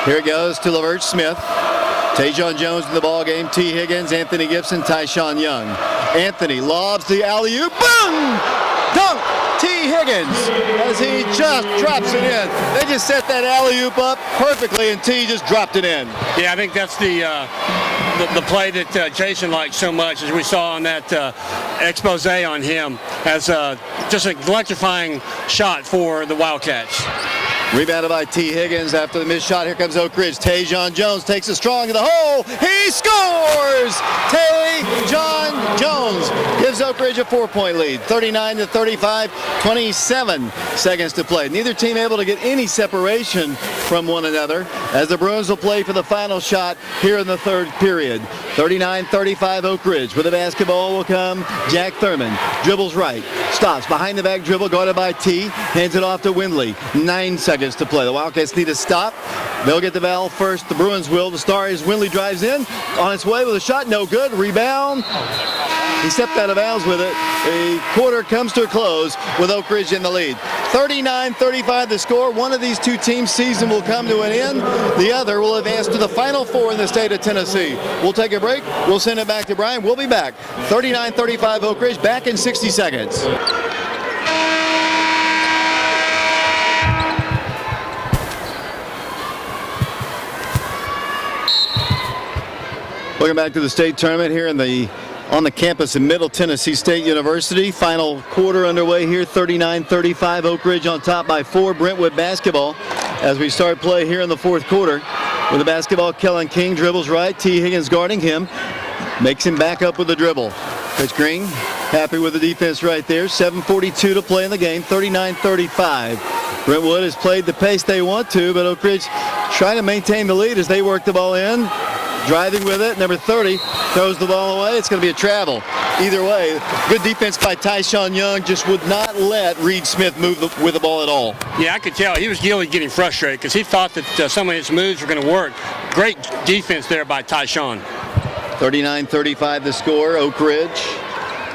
Here it goes to Levert Smith. Tajion Jones in the ball game. T. Higgins, Anthony Gibson, Tyshawn Young. Anthony lobs the alley-oop. Boom! Dunk! T. Higgins as he just drops it in. They just set that alley-oop up perfectly, and T just dropped it in. Yeah, I think that's the play that Jason liked so much, as we saw on that expose on him, as just an electrifying shot for the Wildcats. Rebounded by T. Higgins after the missed shot. Here comes Oak Ridge. Tajion Jones takes it strong to the hole. He scores! Tajion Jones gives Oak Ridge a 4-point lead. 39-35, 27 seconds to play. Neither team able to get any separation from one another as the Bruins will play for the final shot here in the third period. 39-35 Oak Ridge. With the basketball will come Jack Thurman. Dribbles right. Stops. Behind the back dribble guarded by T. Hands it off to Windley. 9 seconds to play. The Wildcats need to stop. They'll get the foul first. The Bruins will. The star is Windley drives in. On its way with a shot. No good. Rebound. He stepped out of bounds with it. The quarter comes to a close with Oak Ridge in the lead. 39-35 the score. One of these two teams' season will come to an end. The other will advance to the Final Four in the state of Tennessee. We'll take a break. We'll send it back to Brian. We'll be back. 39-35 Oak Ridge. Back in 60 seconds. Welcome back to the state tournament here on the campus of Middle Tennessee State University. Final quarter underway here, 39-35. Oak Ridge on top by 4. Brentwood basketball as we start play here in the fourth quarter. With the basketball, Kellen King dribbles right. T. Higgins guarding him. Makes him back up with the dribble. Coach Green happy with the defense right there. 7:42 to play in the game, 39-35. Brentwood has played the pace they want to, but Oak Ridge trying to maintain the lead as they work the ball in. Driving with it, number 30 throws the ball away. It's going to be a travel. Either way, good defense by Tyshawn Young. Just would not let Reed Smith move with the ball at all. Yeah, I could tell he was really getting frustrated because he thought that some of his moves were going to work. Great defense there by Tyshawn. 39-35 the score. Oak Ridge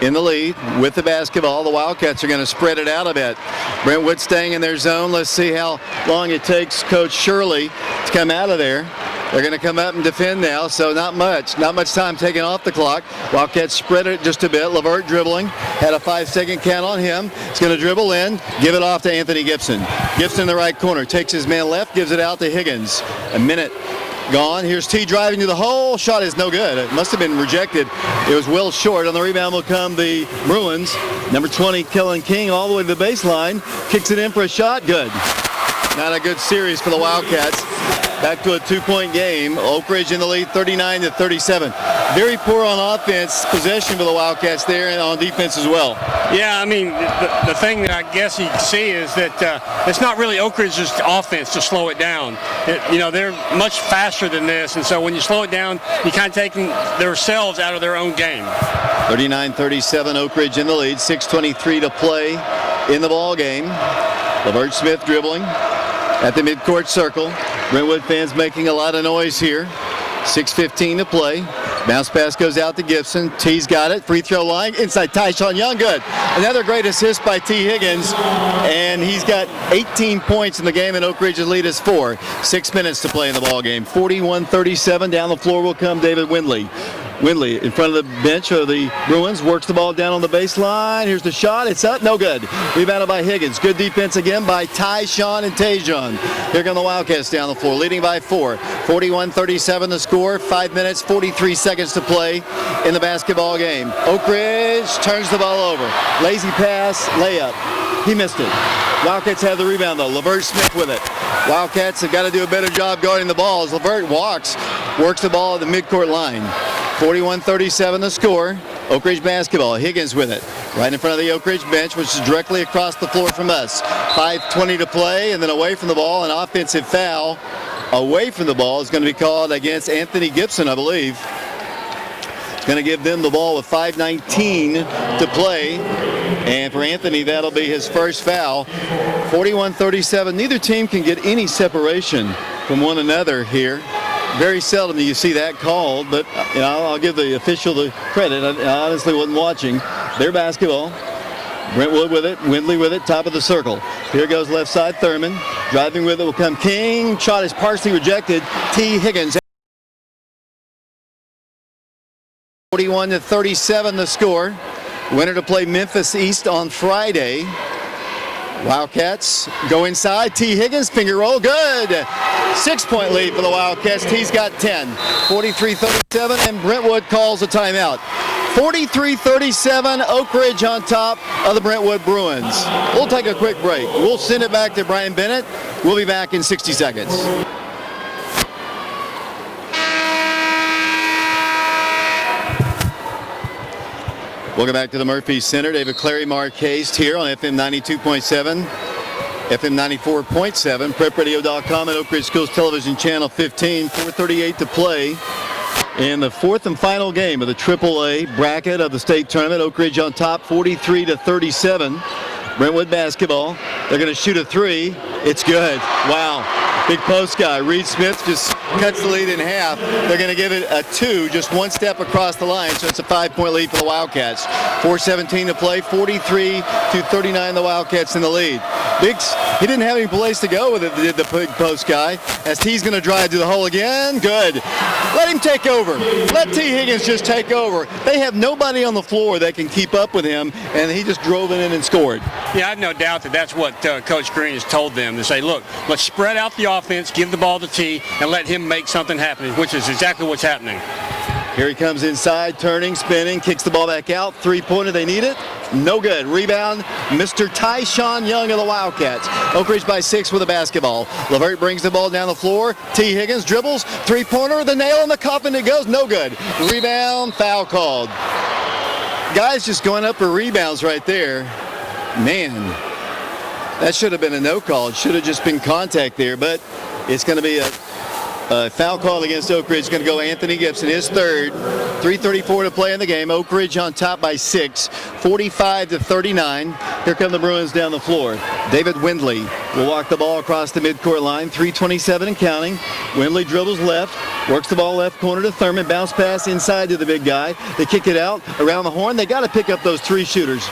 in the lead with the basketball. The Wildcats are going to spread it out a bit. Brentwood staying in their zone. Let's see how long it takes Coach Shirley to come out of there. They're going to come up and defend now, so not much time taken off the clock. Wildcats spread it just a bit. Levert dribbling, had a 5-second count on him. He's going to dribble in, give it off to Anthony Gibson. Gibson in the right corner, takes his man left, gives it out to Higgins. A minute gone. Here's T driving to the hole. Shot is no good. It must have been rejected. It was well short. On the rebound will come the Bruins. Number 20, Kellen King, all the way to the baseline. Kicks it in for a shot. Good. Not a good series for the Wildcats. Back to a 2-point game. Oak Ridge in the lead, 39-37. Very poor on offense, possession for the Wildcats there, and on defense as well. Yeah, I mean, the thing that I guess you can see is that it's not really Oak Ridge's offense to slow it down. They're much faster than this, and so when you slow it down, you kind of take themselves out of their own game. 39-37, Oak Ridge in the lead, 6:23 to play in the ball game. Levert Smith dribbling at the midcourt circle. Brentwood fans making a lot of noise here. 6:15 to play. Bounce pass goes out to Gibson. T's got it. Free throw line. Inside Tyshawn Young. Good. Another great assist by T. Higgins. And he's got 18 points in the game, and Oak Ridge's lead is 4. 6 minutes to play in the ball game. 41-37. Down the floor will come David Windley. Windley in front of the bench of the Bruins, works the ball down on the baseline. Here's the shot. It's up. No good. Rebounded by Higgins. Good defense again by Tyshawn and Tajion. Here come the Wildcats down the floor, leading by 4. 41-37 the score. 5 minutes, 43 seconds to play in the basketball game. Oak Ridge turns the ball over. Lazy pass, layup. He missed it. Wildcats have the rebound though. Levert Smith with it. Wildcats have got to do a better job guarding the ball as Levert works the ball at the midcourt line. 41-37 the score. Oak Ridge basketball. Higgins with it. Right in front of the Oak Ridge bench, which is directly across the floor from us. 5:20 to play, and then away from the ball, an offensive foul. Away from the ball is going to be called against Anthony Gibson, I believe. It's going to give them the ball with 5:19 to play. And for Anthony, that'll be his first foul. 41-37. Neither team can get any separation from one another here. Very seldom do you see that called, but I'll give the official the credit. I honestly wasn't watching. Their basketball. Brentwood with it, Windley with it, top of the circle. Here goes left side Thurman. Driving with it will come King. Shot is partially rejected. T. Higgins. 41-37 the score. Winner to play Memphis East on Friday. Wildcats go inside. T. Higgins, finger roll, good. 6-point lead for the Wildcats. T's got 10. 43-37, and Brentwood calls a timeout. 43-37, Oak Ridge on top of the Brentwood Bruins. We'll take a quick break. We'll send it back to Brian Bennett. We'll be back in 60 seconds. Welcome back to the Murphy Center. David Clary, Mark Hayes here on FM 92.7, FM 94.7, prepradio.com, and Oak Ridge Schools Television Channel 15. 4:38 to play in the fourth and final game of the AAA bracket of the state tournament. Oak Ridge on top, 43-37. Brentwood basketball. They're going to shoot a 3. It's good. Wow. Big post guy. Reed Smith just cuts the lead in half. They're going to give it a 2, just one step across the line, so it's a 5-point lead for the Wildcats. 4:17 to play, 43-39 the Wildcats in the lead. Biggs, he didn't have any place to go with it, did the big post guy, as T's going to drive to the hole again. Good. Let him take over. Let T. Higgins just take over. They have nobody on the floor that can keep up with him, and he just drove it in and scored. Yeah, I have no doubt that that's what Coach Green has told them, to say, look, let's spread out the offense, give the ball to T, and let him make something happen, which is exactly what's happening. Here he comes inside, turning, spinning, kicks the ball back out. 3-pointer, they need it. No good. Rebound, Mr. Tyshawn Young of the Wildcats. Oak Ridge by 6 with the basketball. Levert brings the ball down the floor. T. Higgins dribbles. 3-pointer, the nail in the coffin, it goes. No good. Rebound, foul called. Guys just going up for rebounds right there. Man, that should have been a no call. It should have just been contact there, but it's going to be a foul call against Oak Ridge. Going to go Anthony Gibson, his third. 3:34 to play in the game. Oak Ridge on top by 6, 45-39. Here come the Bruins down the floor. David Windley will walk the ball across the midcourt line. 3:27 and counting. Windley dribbles left, works the ball left corner to Thurman. Bounce pass inside to the big guy. They kick it out around the horn. They got to pick up those 3 shooters.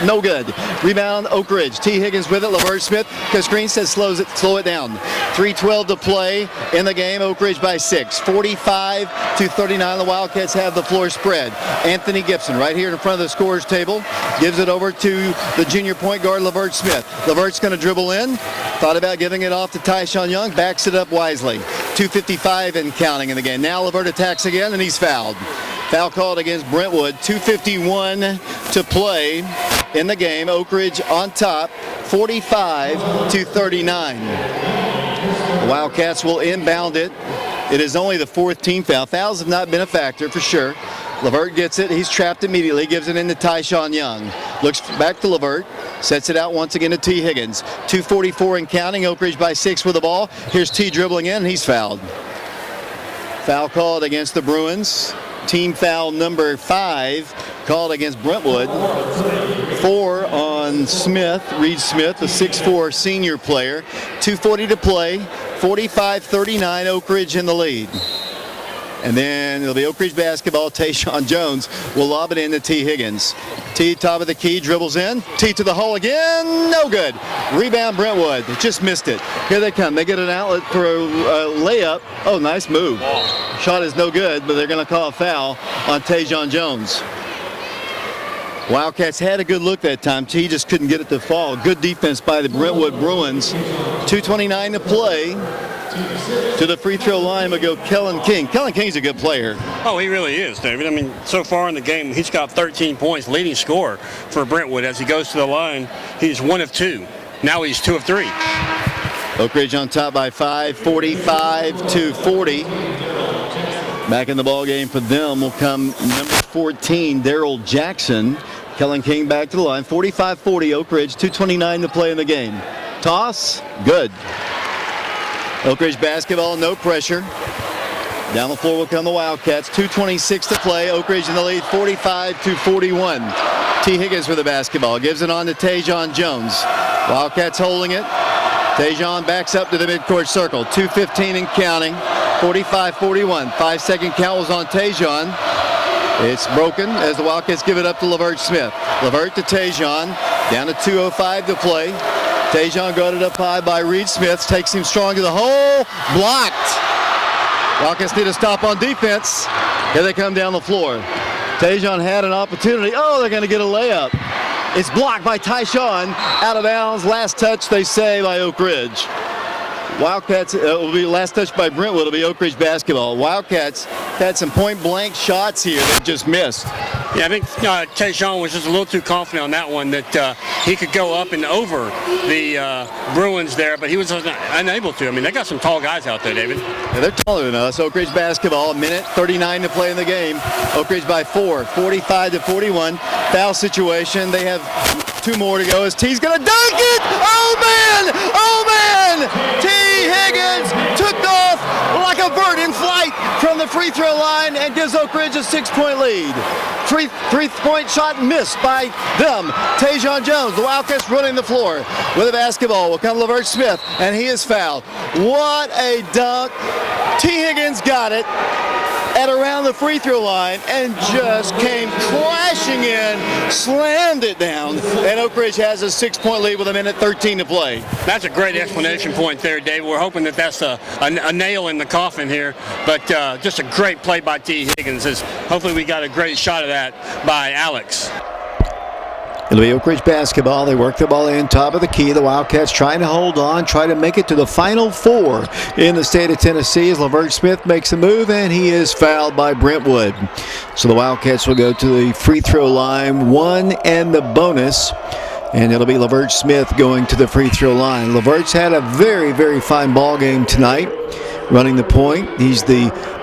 No good. Rebound Oak Ridge. T. Higgins with it. Levert Smith, because Green says slow it down. 3:12 to play in the game. Oak Ridge by 6, 45-39. The Wildcats have the floor spread. Anthony Gibson right here in front of the scorer's table gives it over to the junior point guard Levert Smith. Levert's going to dribble in. Thought about giving it off to Tyshawn Young. Backs it up wisely. 2:55 and counting in the game. Now Levert attacks again, and he's fouled. Foul called against Brentwood. 2:51 to play in the game. Oak Ridge on top, 45-39. The Wildcats will inbound it. It is only the 4th team foul. Fouls have not been a factor for sure. Levert gets it. He's trapped immediately. Gives it into Tyshawn Young. Looks back to Levert. Sets it out once again to T. Higgins. 2:44 and counting. Oak Ridge by 6 with the ball. Here's T dribbling in. He's fouled. Foul called against the Bruins. Team foul number 5 called against Brentwood. 4 on Smith, Reed Smith, the 6'4" senior player. 2:40 to play. 45-39, Oak Ridge in the lead. And then it'll be Oak Ridge basketball. Tajion Jones will lob it into T. Higgins. T, top of the key, dribbles in. T to the hole again. No good. Rebound Brentwood. They just missed it. Here they come. They get an outlet for a layup. Oh, nice move. Shot is no good, but they're going to call a foul on Tajion Jones. Wildcats had a good look that time. T just couldn't get it to fall. Good defense by the Brentwood Bruins. 2:29 to play. To the free throw line will go Kellen King. Kellen King's a good player. Oh, he really is, David. I mean, so far in the game, he's got 13 points, leading scorer for Brentwood. As he goes to the line, he's 1 of 2. Now he's 2 of 3. Oak Ridge on top by 5, 45-40. Back in the ball game for them will come number 14, Daryl Jackson. Kellen King back to the line. 45-40, Oak Ridge. 2:29 to play in the game. Toss, good. Oak Ridge basketball, no pressure. Down the floor will come the Wildcats. 2:26 to play. Oak Ridge in the lead, 45-41. T. Higgins for the basketball. Gives it on to Tajion Jones. Wildcats holding it. Tajion backs up to the midcourt circle. 2:15 and counting. 45-41. 5-second count was on Tajion. It's broken as the Wildcats give it up to Levert Smith. Levert to Tajion. Down to 2:05 to play. Tajion got it up high by Reed Smith. Takes him strong to the hole. Blocked. Wildcats need a stop on defense. Here they come down the floor. Tajion had an opportunity. Oh, they're going to get a layup. It's blocked by Tyshawn. Out of bounds. Last touch, they say, by Oak Ridge. Wildcats, it will be last touch by Brentwood. It'll be Oak Ridge basketball. Wildcats had some point-blank shots here that just missed. Yeah, I think Tajion was just a little too confident on that one that he could go up and over the Bruins there, but he was unable to. I mean, they got some tall guys out there, David. Yeah, they're taller than us. Oak Ridge basketball, a minute 39 to play in the game. Oak Ridge by 4, 45-41. Foul situation. They have 2 more to go as T's going to dunk it. Oh, man! Oh, man! T. Higgins took off like a bird in flight from the free throw line and gives Oak Ridge a 6-point lead. Three-point shot missed by them. Tajion Jones, the Wildcats running the floor with a basketball. Will come Levert Smith, and he is fouled. What a dunk. T. Higgins got it at around the free throw line and just came crashing in, slammed it down, and Oak Ridge has a 6-point lead with a minute 13 to play. That's a great explanation point there, Dave. We're hoping that that's a nail in the coffin here, but just a great play by T. Higgins. Hopefully we got a great shot of that by Alex. It'll be Oak Ridge basketball. They work the ball in, top of the key. The Wildcats trying to hold on, try to make it to the Final Four in the state of Tennessee as Levert Smith makes a move, and he is fouled by Brentwood. So the Wildcats will go to the free throw line, 1 and the bonus, and it'll be Levert Smith going to the free throw line. Levert's had a very, very fine ball game tonight, running the point. He's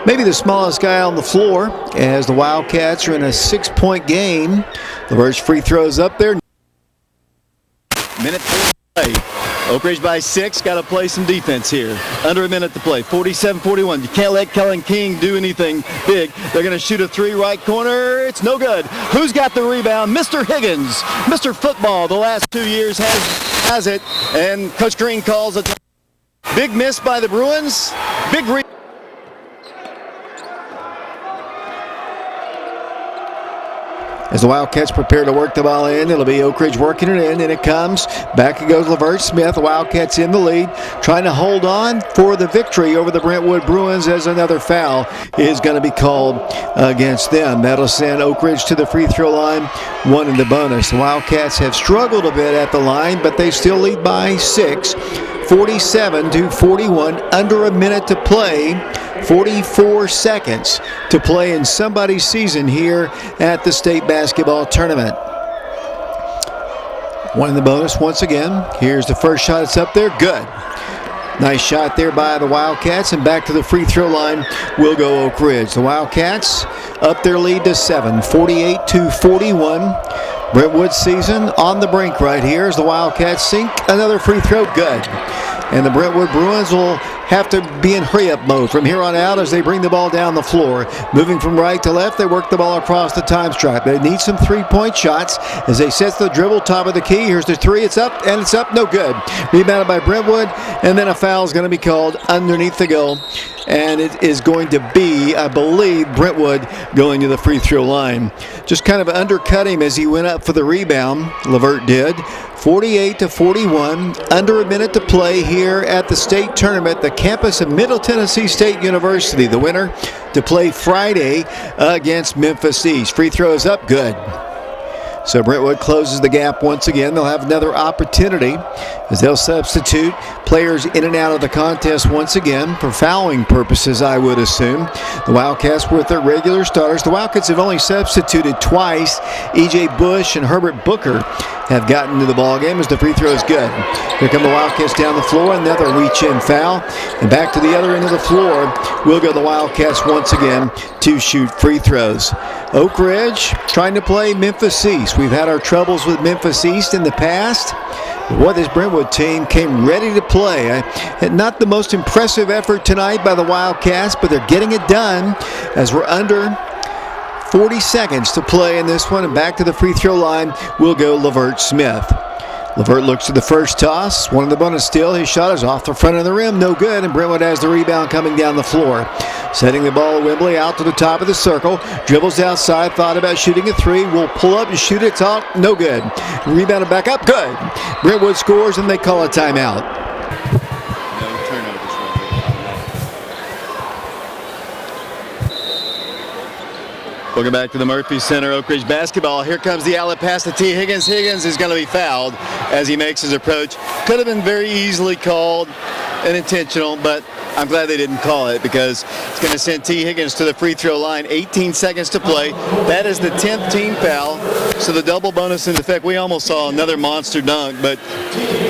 maybe the smallest guy on the floor as the Wildcats are in a 6-point game. Levert's free throws up there. Minute 4 to play. Oak Ridge by 6. Got to play some defense here. Under a minute to play. 47-41. You can't let Kellen King do anything big. They're going to shoot a 3 right corner. It's no good. Who's got the rebound? Mr. Higgins. Mr. Football the last 2 years has it. And Coach Green calls a big miss by the Bruins. Big As the Wildcats prepare to work the ball in, it'll be Oak Ridge working it in, and it comes. Back it goes Levert Smith. The Wildcats in the lead, trying to hold on for the victory over the Brentwood Bruins as another foul is going to be called against them. That'll send Oak Ridge to the free throw line, 1 in the bonus. The Wildcats have struggled a bit at the line, but they still lead by 6. 47-41, under a minute to play, 44 seconds to play in somebody's season here at the state basketball tournament. One in the bonus once again. Here's the first shot. It's up there. Good. Nice shot there by the Wildcats, and back to the free throw line will go Oak Ridge. The Wildcats up their lead to 7, 48-41. Brentwood season on the brink right here as the Wildcats sink another free throw. Good. And the Brentwood Bruins will have to be in hurry-up mode from here on out as they bring the ball down the floor. Moving from right to left, they work the ball across the time stripe. They need some three-point shots as they set the dribble, top of the key. Here's the three. It's up, and it's up. No good. Rebounded by Brentwood, and then a foul is going to be called underneath the goal. And it is going to be, I believe, Brentwood going to the free throw line. Just kind of undercut him as he went up for the rebound. Levert did. 48-41. Under a minute to play here at the state tournament, the campus of Middle Tennessee State University. The winner to play Friday against Memphis East. Free throws up. Good. So Brentwood closes the gap once again. They'll have another opportunity as they'll substitute players in and out of the contest once again for fouling purposes, I would assume. The Wildcats with their regular starters. The Wildcats have only substituted twice. E.J. Bush and Herbert Booker have gotten to the ball game as the free throw is good. Here come the Wildcats down the floor. Another reach-in foul. And back to the other end of the floor will go the Wildcats once again to shoot free throws. Oak Ridge trying to play Memphis East. We've had our troubles with Memphis East in the past. Boy, this Brentwood team came ready to play. Not the most impressive effort tonight by the Wildcats, but they're getting it done as we're under 40 seconds to play in this one. And back to the free throw line will go Levert Smith. Levert looks to the first toss. One in the bonus steal. His shot is off the front of the rim. No good. And Brentwood has the rebound coming down the floor. Setting the ball, Wembley out to the top of the circle. Dribbles outside. Thought about shooting a three. Will pull up and shoot it. Top. No good. Rebounded back up. Good. Brentwood scores and they call a timeout. Welcome back to the Murphy Center Oak Ridge basketball. Here comes the outlet pass to T. Higgins. Higgins is going to be fouled as he makes his approach. Could have been very easily called and intentional, but I'm glad they didn't call it because it's going to send T. Higgins to the free throw line. 18 seconds to play. That is the 10th team foul. So the double bonus in effect. We almost saw another monster dunk, but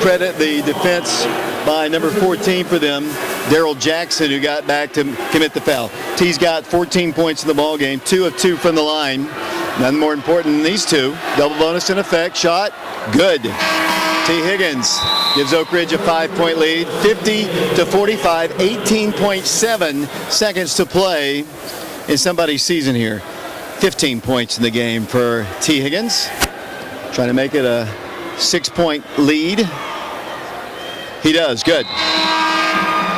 credit the defense by number 14 for them, Daryl Jackson, who got back to commit the foul. T's got 14 points in the ball game, 2 of 2 from the line. None more important than these two. Double bonus in effect. Shot. Good. T. Higgins gives Oak Ridge a 5-point lead, 50-45, 18.7 seconds to play in somebody's season here. 15 points in the game for T. Higgins. Trying to make it a 6-point lead. He does. Good.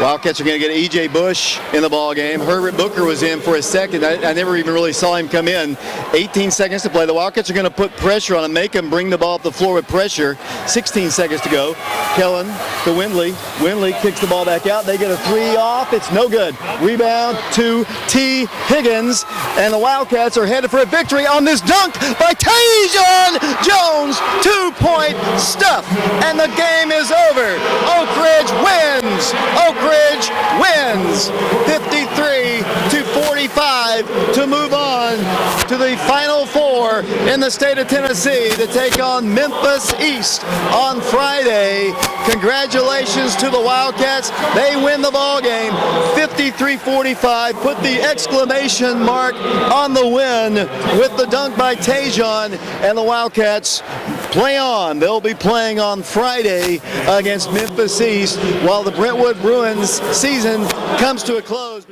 Wildcats are going to get E.J. Bush in the ball game. Herbert Booker was in for a second. I never even really saw him come in. 18 seconds to play. The Wildcats are going to put pressure on him, make him bring the ball up the floor with pressure. 16 seconds to go. Kellen to Windley. Windley kicks the ball back out. They get a three off. It's no good. Rebound to T. Higgins. And the Wildcats are headed for a victory on this dunk by Tajion Jones. 2-point stuff. And the game is over. Oak Ridge wins. Oak Ridge wins 53-45 to move on to the Final Four in the state of Tennessee to take on Memphis East on Friday. Congratulations to the Wildcats. They win the ball game 53-45. Put the exclamation mark on the win with the dunk by Tajion, and the Wildcats play on. They'll be playing on Friday against Memphis East while the Brentwood Bruins season comes to a close.